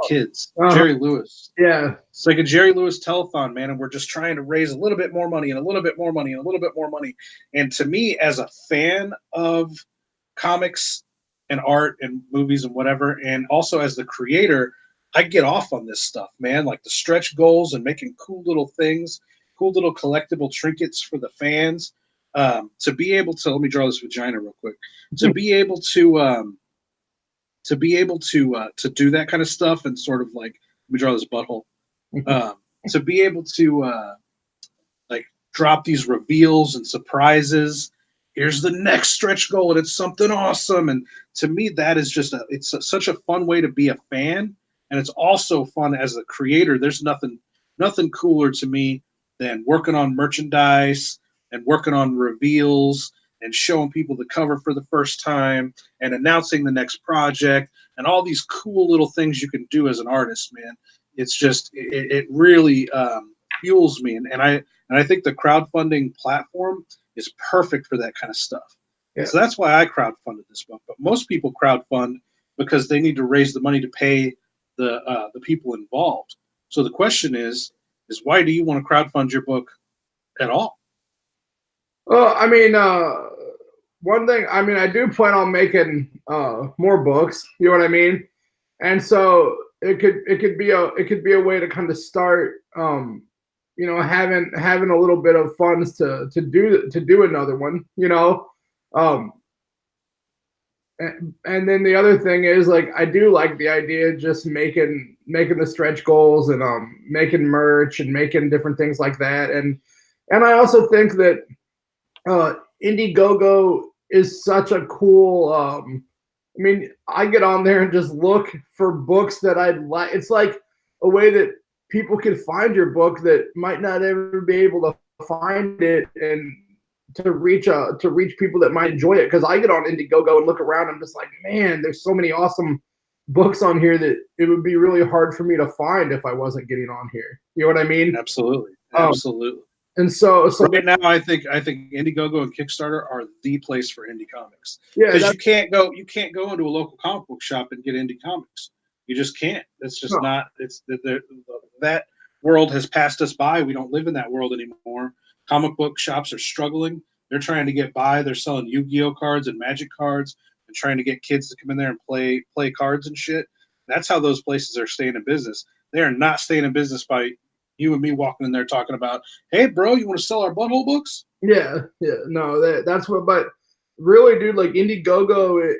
kids. Jerry Lewis. Yeah, it's like a Jerry Lewis telethon, man, and we're just trying to raise a little bit more money and a little bit more money and a little bit more money. And to me, as a fan of comics and art and movies and whatever, and also as the creator, I get off on this stuff, man, like the stretch goals and making cool little things, cool little collectible trinkets for the fans. To be able to, let me draw this vagina real quick, to be able to do that kind of stuff, and sort of like, let me draw this butthole, to be able to like drop these reveals and surprises. Here's the next stretch goal, and it's something awesome. And to me, that is just such a fun way to be a fan, and it's also fun as a creator. There's nothing cooler to me than working on merchandise and working on reveals and showing people the cover for the first time and announcing the next project and all these cool little things you can do as an artist, man. It's just it really fuels me, and I think the crowdfunding platform is perfect for that kind of stuff. Yeah. So that's why I crowdfunded this book. But most people crowdfund because they need to raise the money to pay the people involved. So the question is why do you want to crowdfund your book at all? Well, I mean, one thing, I mean, I do plan on making more books. You know what I mean? And so it could be a way to kind of start, you know, having a little bit of funds to do another one. You know, and then the other thing is, like, I do like the idea of just making the stretch goals and making merch and making different things like that. And I also think that IndieGoGo is such a cool. I mean, I get on there and just look for books that I'd like. It's like a way that people can find your book that might not ever be able to find it, and to reach people that might enjoy it. Because I get on IndieGoGo and look around, I'm just like, man, there's so many awesome books on here that it would be really hard for me to find if I wasn't getting on here. You know what I mean? Absolutely. And so right now, I think IndieGoGo and Kickstarter are the place for indie comics. Yeah, because you can't go into a local comic book shop and get indie comics. You just can't. It's just not. It's that world has passed us by. We don't live in that world anymore. Comic book shops are struggling. They're trying to get by. They're selling Yu-Gi-Oh cards and Magic cards and trying to get kids to come in there and play cards and shit. That's how those places are staying in business. They are not staying in business by you and me walking in there talking about, hey, bro, you want to sell our butthole books? Yeah. No, that's what. But really, dude, like IndieGoGo,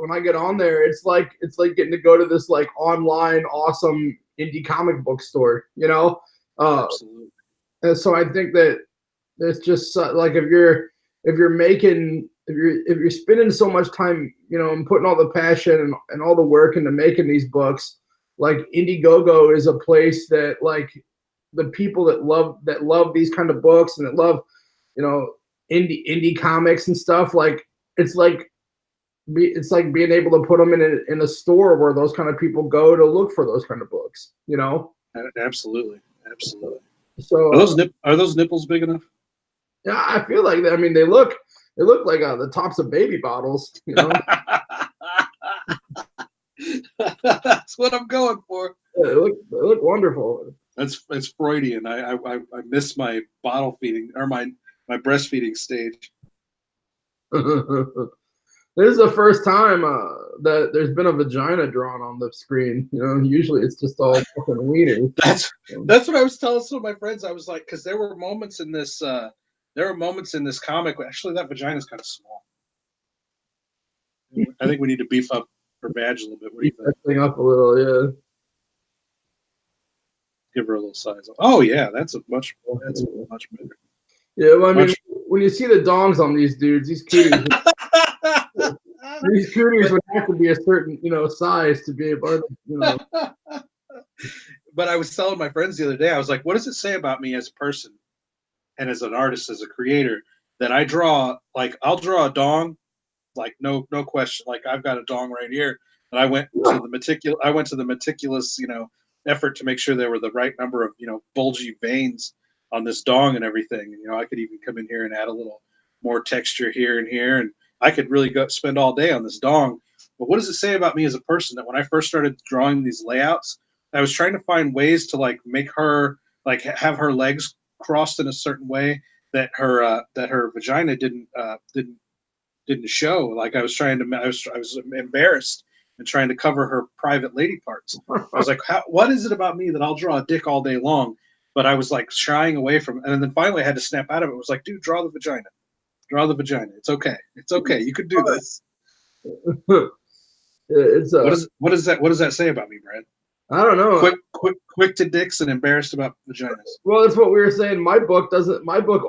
when I get on there, it's like getting to go to this like online awesome indie comic book store. You know. Absolutely. And so I think that it's just like if you're spending so much time, you know, and putting all the passion and all the work into making these books, like IndieGoGo is a place that, like, the people that love these kind of books and that love, you know, indie comics and stuff, like it's like being able to put them in a store where those kind of people go to look for those kind of books, you know. Absolutely. So are those nipples big enough? Yeah, I feel like that. I mean, they look like the tops of baby bottles, you know. That's what I'm going for. Yeah, they look wonderful. It's Freudian. I miss my bottle feeding or my breastfeeding stage. This is the first time that there's been a vagina drawn on the screen. You know, usually it's just all fucking wieners. That's what I was telling some of my friends. I was like, because there were moments in this comic where actually that vagina is kind of small. I think we need to beef up her badge a little bit. What do you think? Thing up a little, yeah. Give her a little size. Oh yeah, that's much better. Yeah, well, I mean, when you see the dongs on these dudes, these cuties, these cuties would have to be a certain, you know, size to be able to, you know. But I was telling my friends the other day, I was like, what does it say about me as a person and as an artist, as a creator, that I draw, like, I'll draw a dong, like no question. Like, I've got a dong right here. And I went to the meticulous, you know, effort to make sure there were the right number of, you know, bulgy veins on this dong and everything. And, you know, I could even come in here and add a little more texture here and here. And I could really go spend all day on this dong. But what does it say about me as a person that when I first started drawing these layouts, I was trying to find ways to, like, make her, like, have her legs crossed in a certain way that her vagina didn't show. Like, I was embarrassed and trying to cover her private lady parts. I was like, what is it about me that I'll draw a dick all day long? But I was like shying away from it. And then finally I had to snap out of it. It was like, dude, draw the vagina. Draw the vagina. It's okay. It's okay. You could do this. It's what does that say about me, Brad? I don't know. quick to dicks and embarrassed about vaginas. Well, that's what we were saying. My book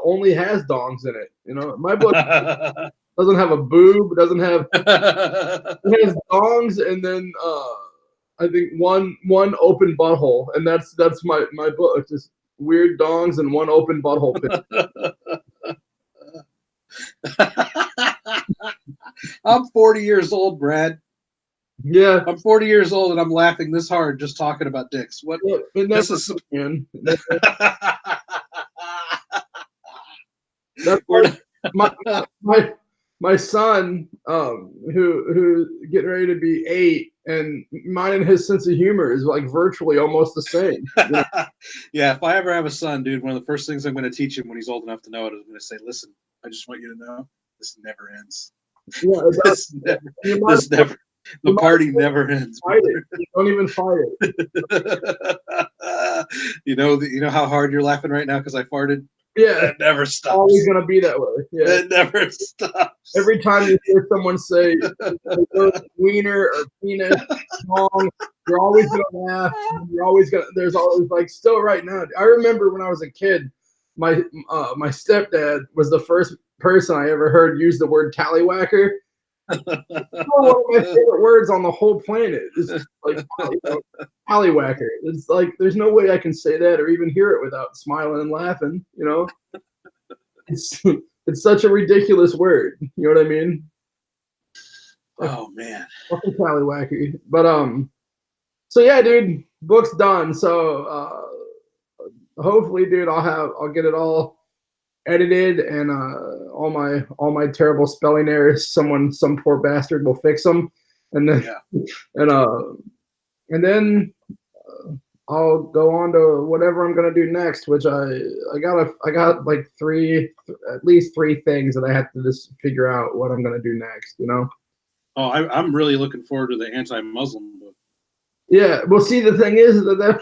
only has dongs in it. You know, my book doesn't have a boob. Doesn't have. It has dongs, and then I think one open butthole, and that's my book. It's just weird dongs and one open butthole. I'm 40 years old, Brad. Yeah, I'm 40 years old, and I'm laughing this hard just talking about dicks. What? Yeah, this is. That's my son, who getting ready to be 8, and mine and his sense of humor is like virtually almost the same. You know? Yeah, if I ever have a son, dude, one of the first things I'm going to teach him when he's old enough to know it is I'm going to say, "Listen, I just want you to know this never ends. Yeah, the party never ends. Fight it. You don't even fight it. You know how hard you're laughing right now because I farted. Yeah, it never stops. Always gonna be that way. Yeah, it never stops. Every time you hear someone say wiener or penis wrong, you're always gonna laugh. You're always gonna. There's always like still right now. I remember when I was a kid, my stepdad was the first person I ever heard use the word tallywhacker. One of my favorite words on the whole planet is like tallywhacker. It's like there's no way I can say that or even hear it without smiling and laughing. You know, it's such a ridiculous word. You know what I mean? Oh man, fucking tallywhacker. But so yeah, dude, book's done. So hopefully, dude, I'll get it all edited and all my terrible spelling errors, some poor bastard will fix them, and then and then I'll go on to whatever I'm gonna do next, which I got like at least three things that I have to just figure out what I'm gonna do next. You know? Oh, I'm really looking forward to the anti-Muslim book. Yeah, well, see, the thing is that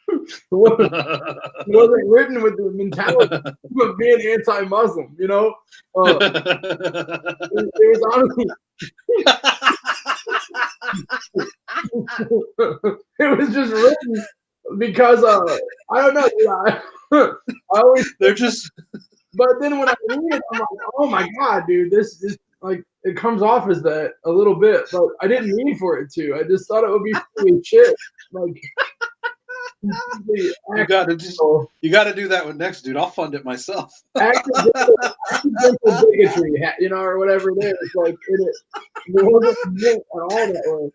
it wasn't written with the mentality of being anti-Muslim, you know. It was honestly, it was just written because I don't know. I always they're just. But then when I read it, I'm like, oh my god, dude, this is like it comes off as that a little bit, but I didn't mean for it to. I just thought it would be funny shit, like. You got to do that one next, dude. I'll fund it myself. accidental bigotry, you know, or whatever it is. Like it wasn't meant at all that way.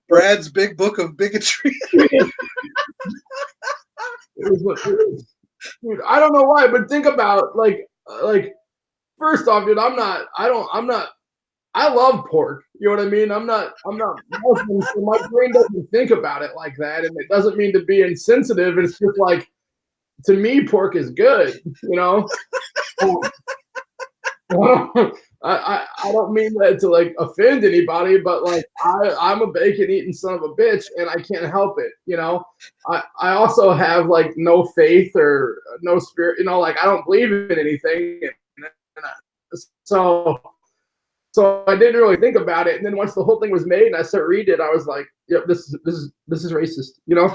Brad's big book of bigotry. It was, dude. I don't know why, but think about like first off, dude. I love pork. You know what I mean? I'm not Muslim, so my brain doesn't think about it like that, and it doesn't mean to be insensitive. It's just like, to me, pork is good. You know, I don't mean that to like offend anybody, but like I'm a bacon eating son of a bitch, and I can't help it. You know, I also have like no faith or no spirit. You know, like I don't believe in anything, So I didn't really think about it, and then once the whole thing was made and I started reading it, I was like, "Yep, this is racist," you know.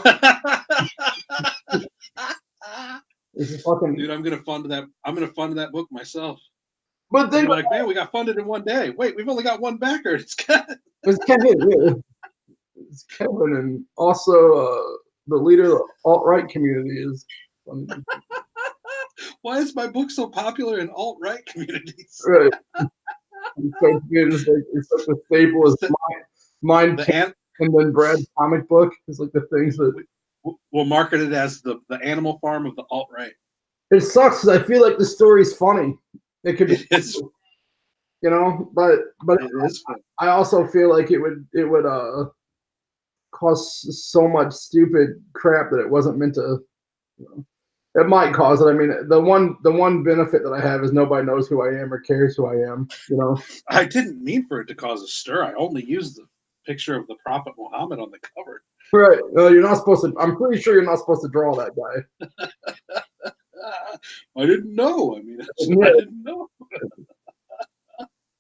This is fucking. Dude, I'm gonna fund that book myself. But then, like, man, we got funded in one day. Wait, we've only got one backer. It's Kevin. It's Kevin. Yeah. It's Kevin, and also the leader of the alt-right community is. Why is my book so popular in alt-right communities? Right. It's so good. It's such a staple as mine and then Brad's comic book is like the things that we'll market it as the Animal Farm of the alt-right. It sucks because I feel like the story's funny. It could be, you know, but I also feel like it would cause so much stupid crap that it wasn't meant to. You know, it might cause it. I mean, the one benefit that I have is nobody knows who I am or cares who I am. You know, I didn't mean for it to cause a stir. I only used the picture of the Prophet Muhammad on the cover. Right. You're not supposed to. I'm pretty sure you're not supposed to draw that guy. I didn't know. I mean, I didn't know.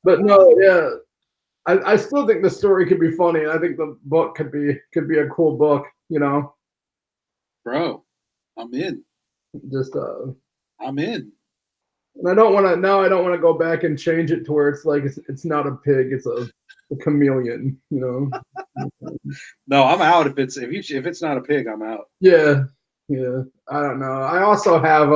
But no, yeah, I still think the story could be funny, and I think the book could be a cool book. You know. Bro, I'm in. Just I'm in. And I don't want to now. I don't want to go back and change it to where it's like it's not a pig, it's a chameleon. No, I'm out. If it's not a pig, I'm out. Yeah, yeah. I don't know. I also have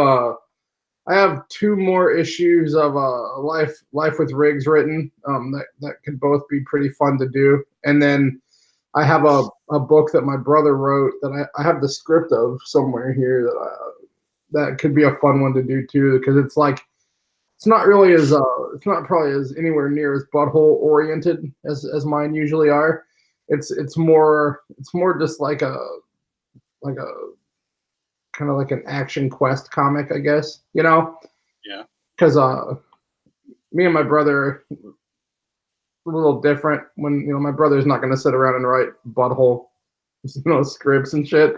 I have 2 more issues of Life with Riggs written. That could both be pretty fun to do. And then I have a book that my brother wrote that I have the script of somewhere here that could be a fun one to do too, because it's like it's not really as it's not probably as anywhere near as butthole oriented as mine usually are. It's more just like a kind of like an action quest comic, I guess, Yeah. Because me and my brother a little different. When my brother's not going to sit around and write butthole, scripts and shit.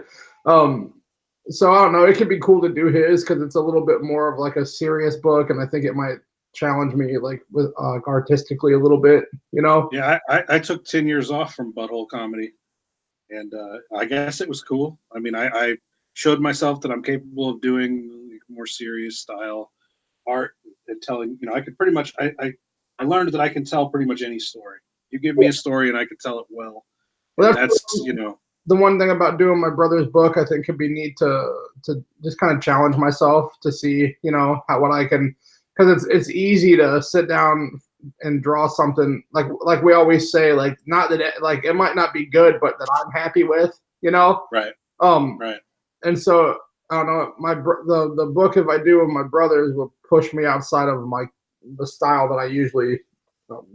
So I don't know. It could be cool to do his because it's a little bit more of like a serious book, and I think it might challenge me like with artistically a little bit. Yeah, I took 10 years off from butthole comedy, and I guess it was cool. I mean, I showed myself that I'm capable of doing more serious style art and telling. I could pretty much. I learned that I can tell pretty much any story. You give me a story, and I can tell it well. Well, that's the one thing about doing my brother's book, I think, could be neat to just kind of challenge myself to see, what I can, because it's easy to sit down and draw something like we always say, like not that it might not be good, but that I'm happy with, Right. Right. And so I don't know, the book, if I do with my brothers, will push me outside of the style that I usually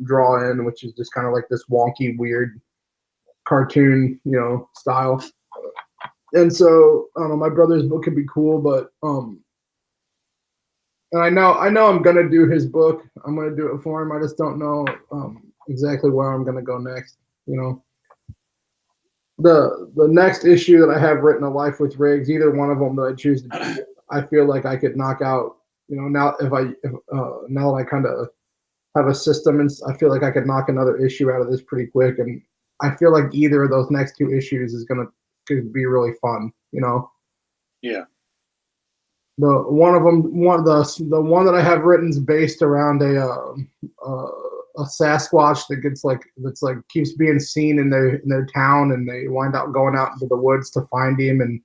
draw in, which is just kind of like this wonky, weird cartoon, style. And so I don't know, my brother's book could be cool, but and I know I'm gonna do his book. I'm gonna do it for him. I just don't know exactly where I'm gonna go next. The next issue that I have written, A Life with Riggs, either one of them that I choose to do, I feel like I could knock out. Now now that I kind of have a system, and I feel like I could knock another issue out of this pretty quick, and I feel like either of those next 2 issues is could be really fun, Yeah. The one of them, the one that I have written is based around a Sasquatch that keeps being seen in their town, and they wind up going out into the woods to find him, and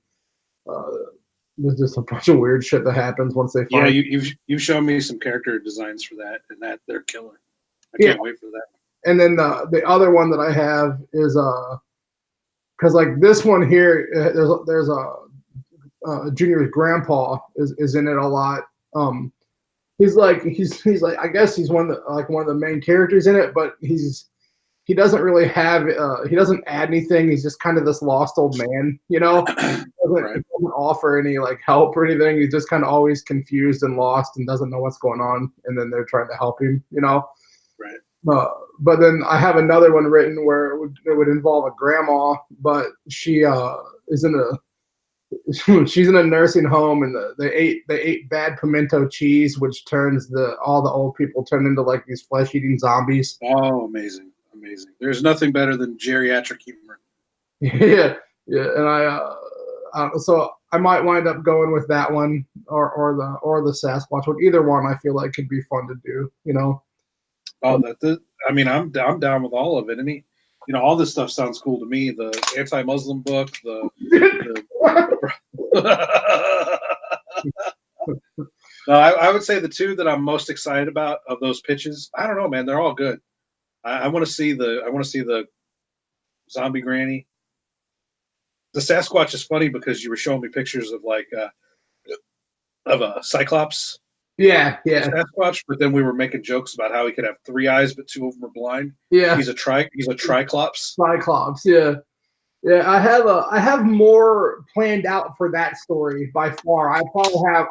there's just a bunch of weird shit that happens once they find. Yeah, you've shown me some character designs for that, and that they're killer. I can't wait for that. And then the other one that I have is because like this one here, there's Junior's grandpa is in it a lot. He's like I guess he's one of the main characters in it, but he doesn't really have he doesn't add anything. He's just kind of this lost old man, doesn't offer any like help or anything. He's just kind of always confused and lost and doesn't know what's going on, and then they're trying to help him, Right. But then I have another one written where it would involve a grandma, but she is she's in a nursing home, and they ate bad pimento cheese, which turns all the old people turn into like these flesh-eating zombies. Oh, amazing. There's nothing better than geriatric humor. Yeah. And so I might wind up going with that one or the Sasquatch one. Either one I feel like could be fun to do, Oh, I'm down with all of it. Any, all this stuff sounds cool to me. The anti-Muslim book, No, I would say the 2 that I'm most excited about of those pitches. I don't know, man. They're all good. I want to see the zombie granny. The Sasquatch is funny because you were showing me pictures of of a Cyclops. Yeah. Sasquatch, but then we were making jokes about how he could have 3 eyes, but 2 of them are blind. Yeah. He's a Triclops. Cyclops, yeah. Yeah, I have more planned out for that story by far. I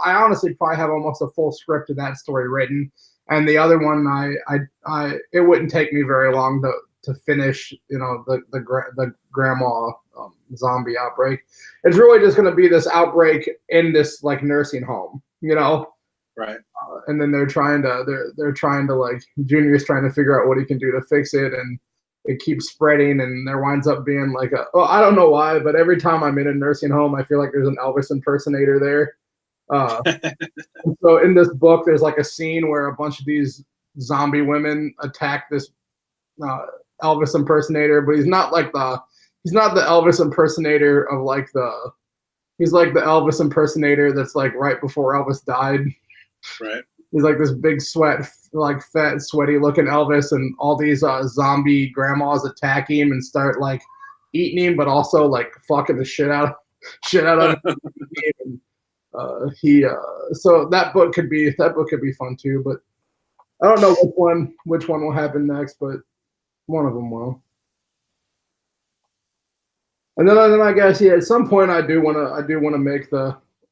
honestly probably have almost a full script of that story written. And the other one, it wouldn't take me very long to finish, the grandma zombie outbreak. It's really just going to be this outbreak in this like nursing home, Right. And then they're trying to like Junior's trying to figure out what he can do to fix it, and it keeps spreading, and there winds up being like I don't know why, but every time I'm in a nursing home, I feel like there's an Elvis impersonator there. So in this book, there's like a scene where a bunch of these zombie women attack this Elvis impersonator, but he's not the Elvis impersonator of like he's like the Elvis impersonator that's like right before Elvis died. Right. He's like this big like fat, sweaty looking Elvis, and all these zombie grandmas attack him and start like eating him, but also like fucking the shit out of him. So that book could be fun too, but I don't know which one will happen next, but one of them will. And then I guess at some point I do want to make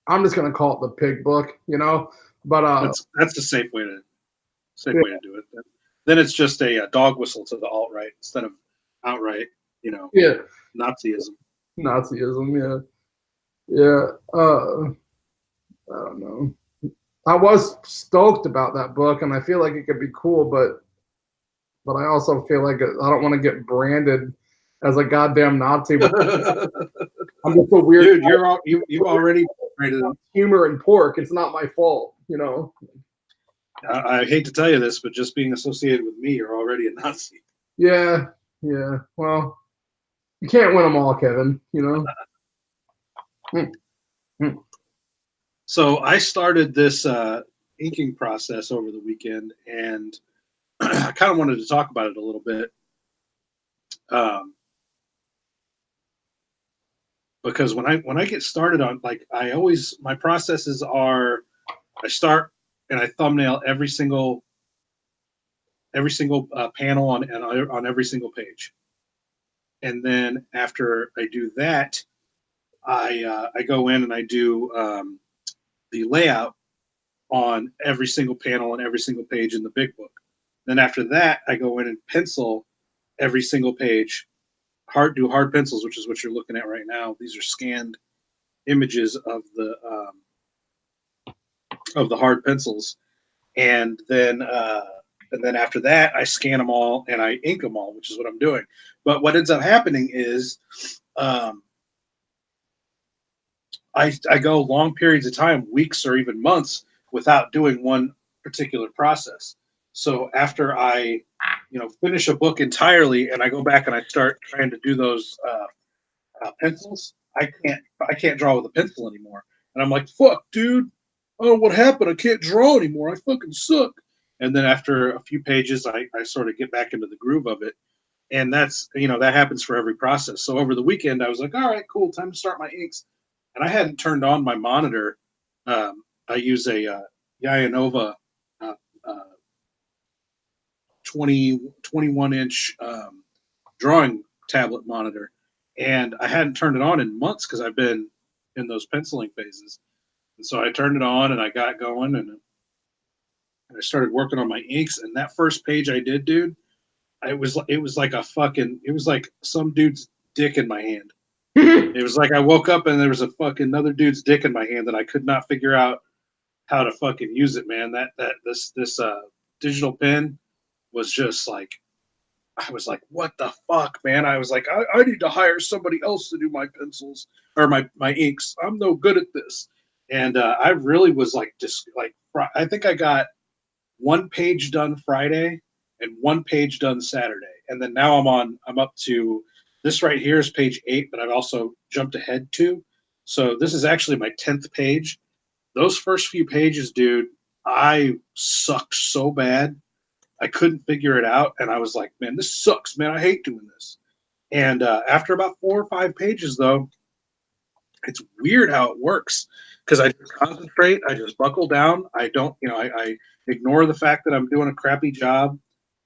I'm just gonna call it the pig book, but that's the safe way to do it. Then it's just a dog whistle to the alt-right instead of outright, Nazism. Nazism, yeah. I don't know. I was stoked about that book, and I feel like it could be cool, but I also feel like I don't want to get branded as a goddamn Nazi. I'm just a weird dude. You've already branded humor and pork. It's not my fault, I hate to tell you this, but just being associated with me, you're already a Nazi. Yeah. Well, you can't win them all, Kevin. So I started this inking process over the weekend, and I kind of wanted to talk about it a little bit, because when I get started on, like, my processes are, I start and I thumbnail every single panel on every single page, and then after I do that, I go in and I do the layout on every single panel and every single page in the big book. Then after that, I go in and pencil every single page. Do hard pencils, which is what you're looking at right now. These are scanned images of the hard pencils, and then after that, I scan them all and I ink them all, which is what I'm doing. But what ends up happening is I go long periods of time, weeks or even months, without doing one particular process. So after I, finish a book entirely and I go back and I start trying to do those pencils, I can't draw with a pencil anymore. And I'm like, fuck, dude, I don't know what happened. I can't draw anymore. I fucking suck. And then after a few pages, I sort of get back into the groove of it. And that's, that happens for every process. So over the weekend, I was like, all right, cool, time to start my inks. And I hadn't turned on my monitor. I use a Yayanova 21-inch drawing tablet monitor. And I hadn't turned it on in months because I've been in those penciling phases. And so I turned it on and I got going and I started working on my inks. And that first page I did, dude, it was like some dude's dick in my hand. It was like I woke up and there was another dude's dick in my hand that I could not figure out how to fucking use it, man. This digital pen was just like, I was like, what the fuck, man? I was like, I need to hire somebody else to do my pencils or my inks. I'm no good at this. And I really was like, I think I got one page done Friday and one page done Saturday. And then now I'm up to, this right here is page 8, but I've also jumped ahead 2. So this is actually my 10th page. Those first few pages, dude, I sucked so bad. I couldn't figure it out. And I was like, man, this sucks, man. I hate doing this. And after about 4 or 5 pages, though, it's weird how it works because I just concentrate. I just buckle down. I don't, I ignore the fact that I'm doing a crappy job,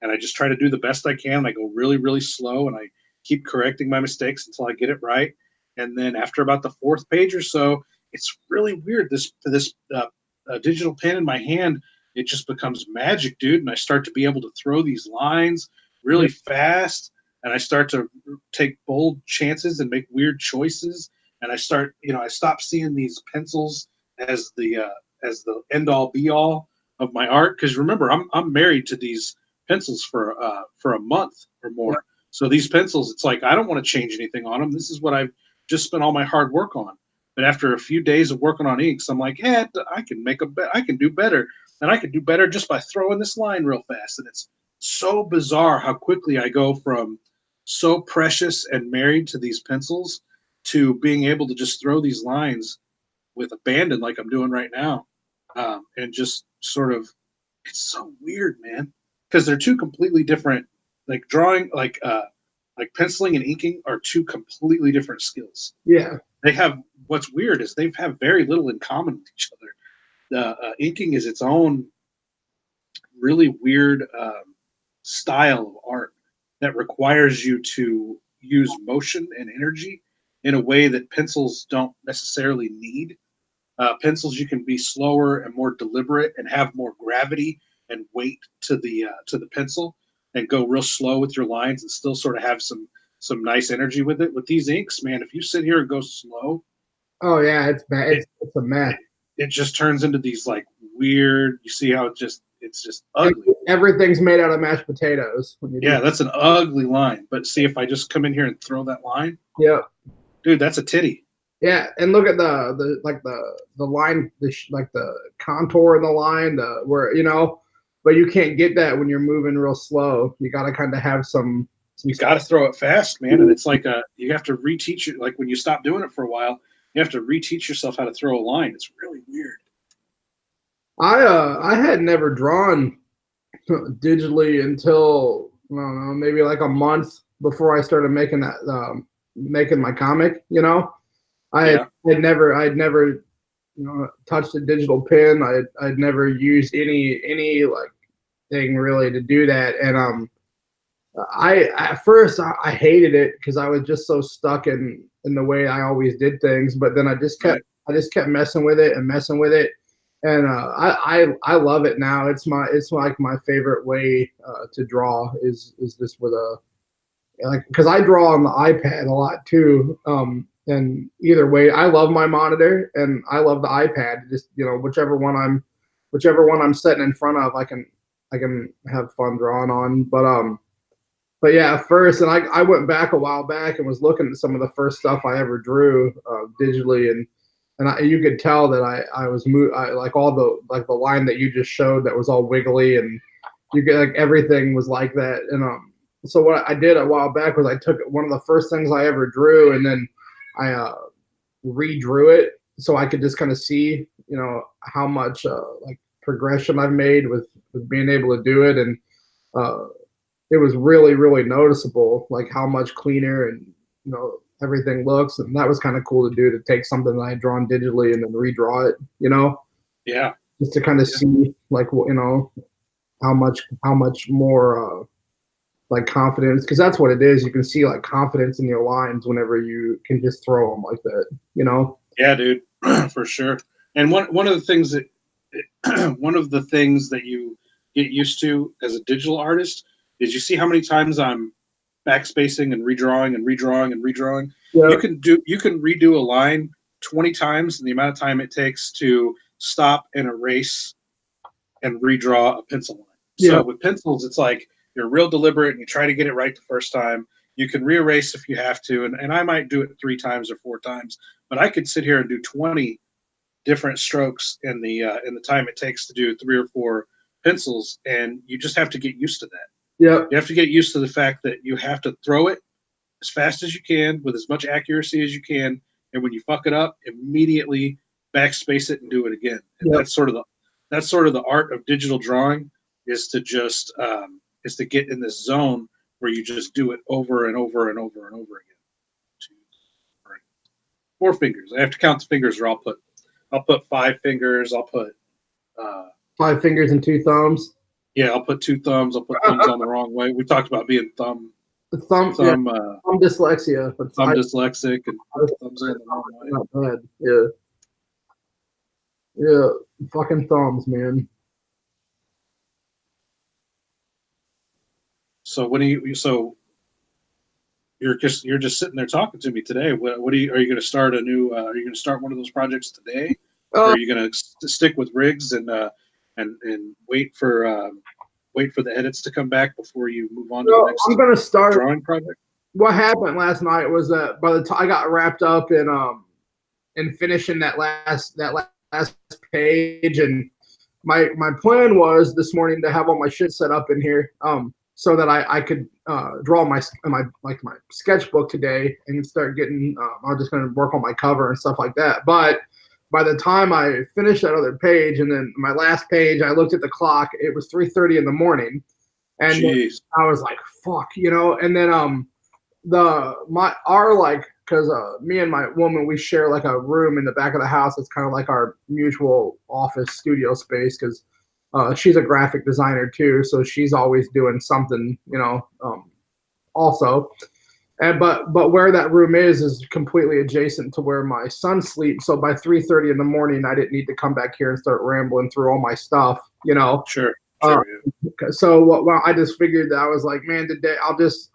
and I just try to do the best I can. I go really, really slow, and I keep correcting my mistakes until I get it right. And then after about the 4th page or so, it's really weird. This digital pen in my hand, it just becomes magic, dude. And I start to be able to throw these lines really fast, and I start to take bold chances and make weird choices. And I start, I stop seeing these pencils as the end all be all of my art. Because remember, I'm married to these pencils for a month or more. So these pencils, it's like I don't want to change anything on them. This is what I've just spent all my hard work on. But after a few days of working on inks, I'm like, yeah, I can I can do better, and I can do better just by throwing this line real fast. And it's so bizarre how quickly I go from so precious and married to these pencils to being able to just throw these lines with abandon like I'm doing right now, and just sort of, it's so weird, man, because they're two completely different. Like drawing, like penciling and inking are two completely different skills. Yeah, they have. What's weird is they have very little in common with each other. The inking is its own really weird style of art that requires you to use motion and energy in a way that pencils don't necessarily need. Pencils, you can be slower and more deliberate and have more gravity and weight to the pencil and go real slow with your lines and still sort of have some nice energy with it. With these inks, man, if you sit here and go slow, oh yeah, it's bad. It's a mess. It just turns into these like weird. You see how it's just ugly. Everything's made out of mashed potatoes. Yeah, that's an ugly line. But see, if I just come in here and throw that line, yeah, dude, that's a titty. Yeah, and look at the line, like the contour in the line, where but you can't get that when you're moving real slow. You got to kind of have some. You got to throw it fast, man, and it's like you have to reteach it. Like when you stop doing it for a while, you have to reteach yourself how to throw a line. It's really weird. I had never drawn digitally until I don't know, maybe like a month before I started making that making my comic. I'd never touched a digital pen. I'd never used any like thing really to do that. And at first I hated it because I was just so stuck in the way I always did things. But then I just kept messing with it, and I love it now. It's like my favorite way to draw is this with because I draw on the iPad a lot too. And either way, I love my monitor and I love the iPad. Just whichever one I'm sitting in front of, I can have fun drawing on. But yeah, first, and I went back a while back and was looking at some of the first stuff I ever drew digitally, and you could tell that I was like all the line that you just showed that was all wiggly, and you get like everything was like that. And so what I did a while back was I took one of the first things I ever drew, and then I redrew it so I could just kind of see, how much like progression I've made with being able to do it, and it was really, really noticeable, like how much cleaner and everything looks, and that was kind of cool to do, to take something that I had drawn digitally and then redraw it, Yeah. Just to kind of see like how much more like confidence, because that's what it is. You can see like confidence in your lines whenever you can just throw them like that, Yeah, dude, for sure. And one of the things that you get used to as a digital artist is you see how many times I'm backspacing and redrawing and redrawing and redrawing. Yeah. You can redo a line 20 times in the amount of time it takes to stop and erase and redraw a pencil line. Yeah. So with pencils, it's like you're real deliberate and you try to get it right the first time. You can re-erase if you have to, and I might do it 3 times or 4 times, but I could sit here and do 20 different strokes in the time it takes to do 3 or 4 pencils, and you just have to get used to that. Yeah, you have to get used to the fact that you have to throw it as fast as you can with as much accuracy as you can, and when you fuck it up, immediately backspace it and do it again. And that's sort of the art of digital drawing, is to just is to get in this zone where you just do it over and over and over and over again. 2, 3, 4 fingers. I have to count the fingers, or I'll put 5 fingers. I'll put 5 fingers and 2 thumbs. Yeah, I'll put 2 thumbs. I'll put thumbs on the wrong way. We talked about being thumb dyslexia. Thumb dyslexic and thumbs on the wrong way. Not bad. Yeah. Yeah. Fucking thumbs, man. So you're just sitting there talking to me today. Are you going to start a new? Are you going to start one of those projects today? Or are you going to stick with rigs and wait for wait for the edits to come back before you move on to the next I'm gonna start drawing project? What happened last night was that by the time I got wrapped up in finishing that last page, and my plan was this morning to have all my shit set up in here, so that I could draw my sketchbook today and start getting. I was just gonna work on my cover and stuff like that, but by the time I finished that other page and then my last page, I looked at the clock. It was 3:30 in the morning, and I was like, "Fuck," And then because me and my woman, we share like a room in the back of the house. It's kind of like our mutual office studio space because she's a graphic designer too, so she's always doing something, also. But where that room is completely adjacent to where my son sleeps. So by 3:30 in the morning, I didn't need to come back here and start rambling through all my stuff, Sure. So I just figured that I was like, man, today I'll just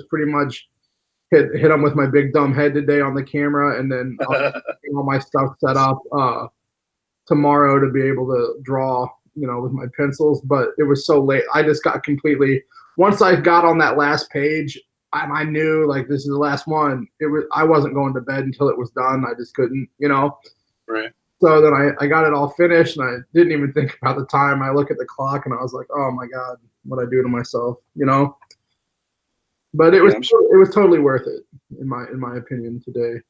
pretty much hit him with my big dumb head today on the camera, and then I'll get all my stuff set up tomorrow to be able to draw, with my pencils. But it was so late. I just got completely. Once I got on that last page, I knew like this is the last one. I wasn't going to bed until it was done. I just couldn't, Right. So then I got it all finished, and I didn't even think about the time. I look at the clock, and I was like, oh my God, what I do to myself, But it was totally worth it in my opinion today,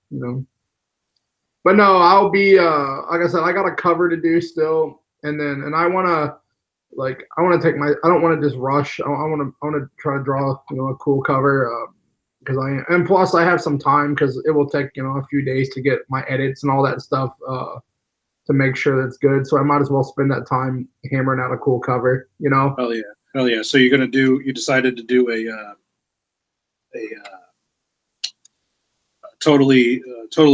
But no, I'll be like I said, I got a cover to do still, and I want to. I want to take I don't want to just rush. I want to try to draw, a cool cover, because and plus I have some time because it will take, a few days to get my edits and all that stuff, to make sure that's good. So I might as well spend that time hammering out a cool cover, Hell yeah. So you decided to do a totally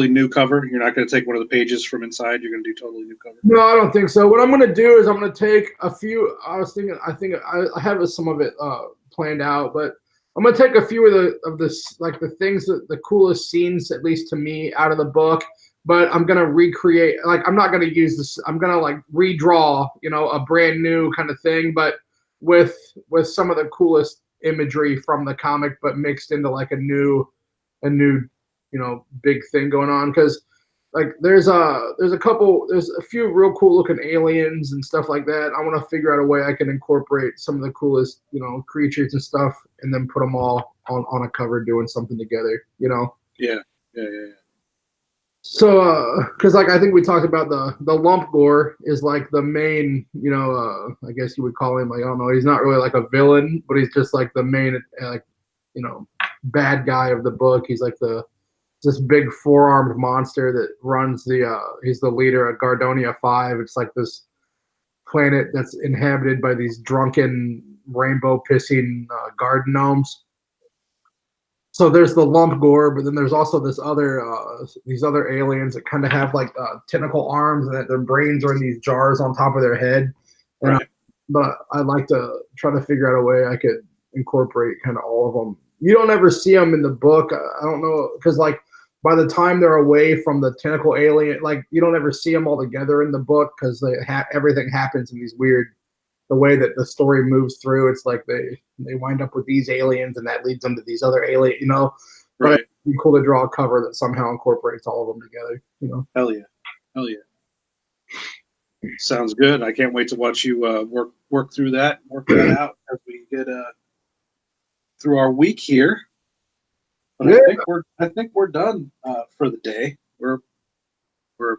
new cover. You're not going to take one of the pages from inside. You're going to do totally new cover. No, I don't think so. What I'm going to do is I'm going to take a few. I think I have some of it planned out, but I'm going to take a few of the things the coolest scenes, at least to me, out of the book. But I'm going to recreate. I'm not going to use this. I'm going to redraw, a brand new kind of thing, but with some of the coolest imagery from the comic, but mixed into a new big thing going on, because there's a few real cool looking aliens and stuff like that. I want to figure out a way I can incorporate some of the coolest creatures and stuff, and then put them all on a cover doing something together. Yeah. So because I think we talked about the lump gore is the main, I guess you would call him, I don't know, he's not really a villain, but he's just the main bad guy of the book. He's this big four-armed monster that runs he's the leader of Gardonia 5. It's this planet that's inhabited by these drunken rainbow pissing garden gnomes. So there's the lump gore, but then there's also these other aliens that kind of have tentacle arms, and that their brains are in these jars on top of their head. Right. But I'd like to try to figure out a way I could incorporate kind of all of them. You don't ever see them in the book. I don't know, because by the time they're away from the tentacle alien, you don't ever see them all together in the book, because everything happens in these weird. The way that the story moves through, it's they wind up with these aliens, and that leads them to these other aliens, Right. But it'd be cool to draw a cover that somehow incorporates all of them together, Hell yeah. Sounds good. I can't wait to watch you work through that, work that out as we get through our week here. But yeah. I think we're done for the day. We're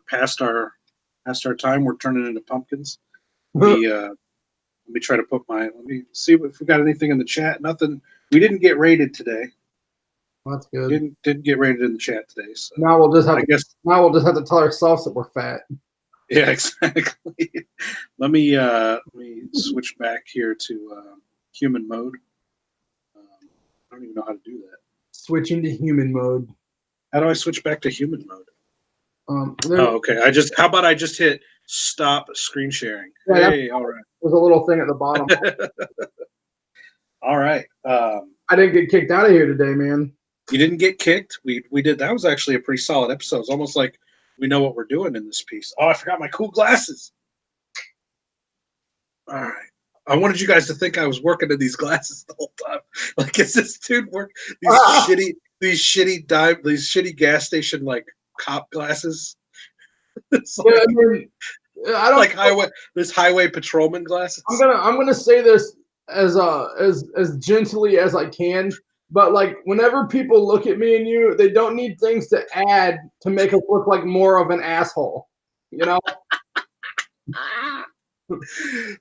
past our time. We're turning into pumpkins. Let me try to let me see if we got anything in the chat. Nothing. We didn't get rated today. That's good. Didn't get rated in the chat today. So now we'll just have to tell ourselves that we're fat. Yeah, exactly. Let me switch back here to human mode. I don't even know how to do that. Switching to human mode. How do I switch back to human mode? Okay. How about I just hit stop screen sharing? Yeah, hey, all right. There's a little thing at the bottom. All right. I didn't get kicked out of here today, man. You didn't get kicked. We did. That was actually a pretty solid episode. It's almost like we know what we're doing in this piece. Oh, I forgot my cool glasses. All right. I wanted you guys to think I was working in these glasses the whole time. Like, is this dude work these shitty gas station like cop glasses? It's like, I mean, I don't like highway patrolman glasses. I'm gonna say this as gently as I can, but like whenever people look at me and you, they don't need things to add to make us look like more of an asshole. You know?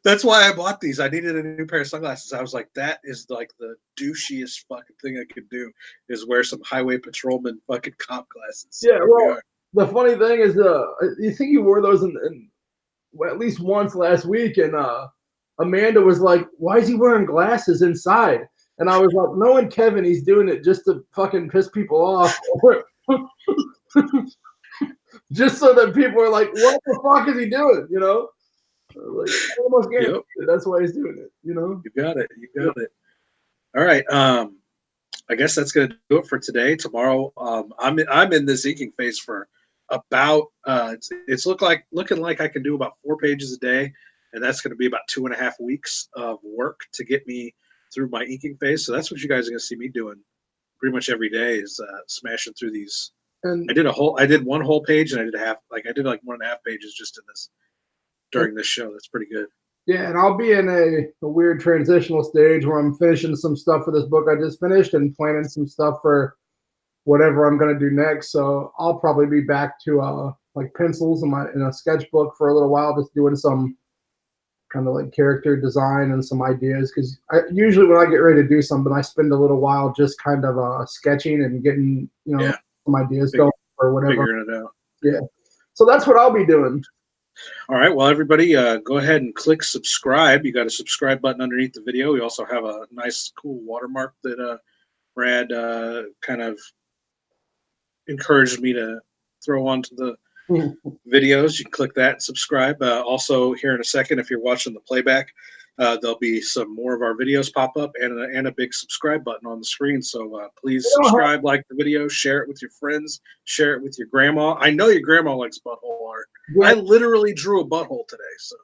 That's why I bought these. I needed a new pair of sunglasses. I was like, that is like the douchiest fucking thing I could do is wear some highway patrolman fucking cop glasses. Yeah, well, the funny thing is, you think you wore those in at least once last week, and Amanda was like, "Why is he wearing glasses inside?" And I was like, "Knowing Kevin, he's doing it just to fucking piss people off." Just so that people are like, "What the fuck is he doing?" You know, like almost guaranteed that's why he's doing it. You know, you got it. All right. I guess that's gonna do it for today. Tomorrow, I'm in this inking phase for about it's looking like I can do about 4 pages a day, and that's going to be about 2.5 weeks of work to get me through my inking phase. So that's what you guys are going to see me doing pretty much every day is smashing through these. And I did 1 whole page, and I did like 1.5 pages just in this during this show. That's pretty good. Yeah, and I'll be in a weird transitional stage where I'm finishing some stuff for this book I just finished and planning some stuff for whatever I'm going to do next. So I'll probably be back to like pencils in a sketchbook for a little while, just doing some kind of like character design and some ideas. Because usually when I get ready to do something, I spend a little while just kind of sketching and getting some ideas going or whatever. Figuring it out. Yeah. So that's what I'll be doing. All right. Well, everybody, go ahead and click subscribe. You got a subscribe button underneath the video. We also have a nice, cool watermark that Brad kind of encouraged me to throw onto the videos. You can click that and subscribe. Also, here in a second, if you're watching the playback, there'll be some more of our videos pop up and a big subscribe button on the screen. So please subscribe, like the video, share it with your friends, share it with your grandma. I know your grandma likes butthole art. Yeah. I literally drew a butthole today. So,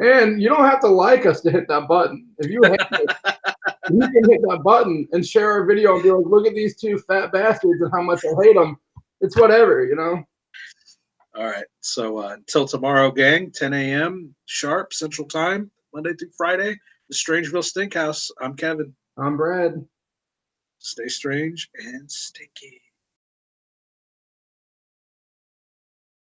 and you don't have to like us to hit that button. If you hate it, you can hit that button and share our video and be like, look at these 2 fat bastards and how much I hate them. It's whatever, you know. All right. So until tomorrow, gang, 10 a.m. sharp Central Time, Monday through Friday, the Strangeville Stinkhouse. I'm Kevin. I'm Brad. Stay strange and stinky.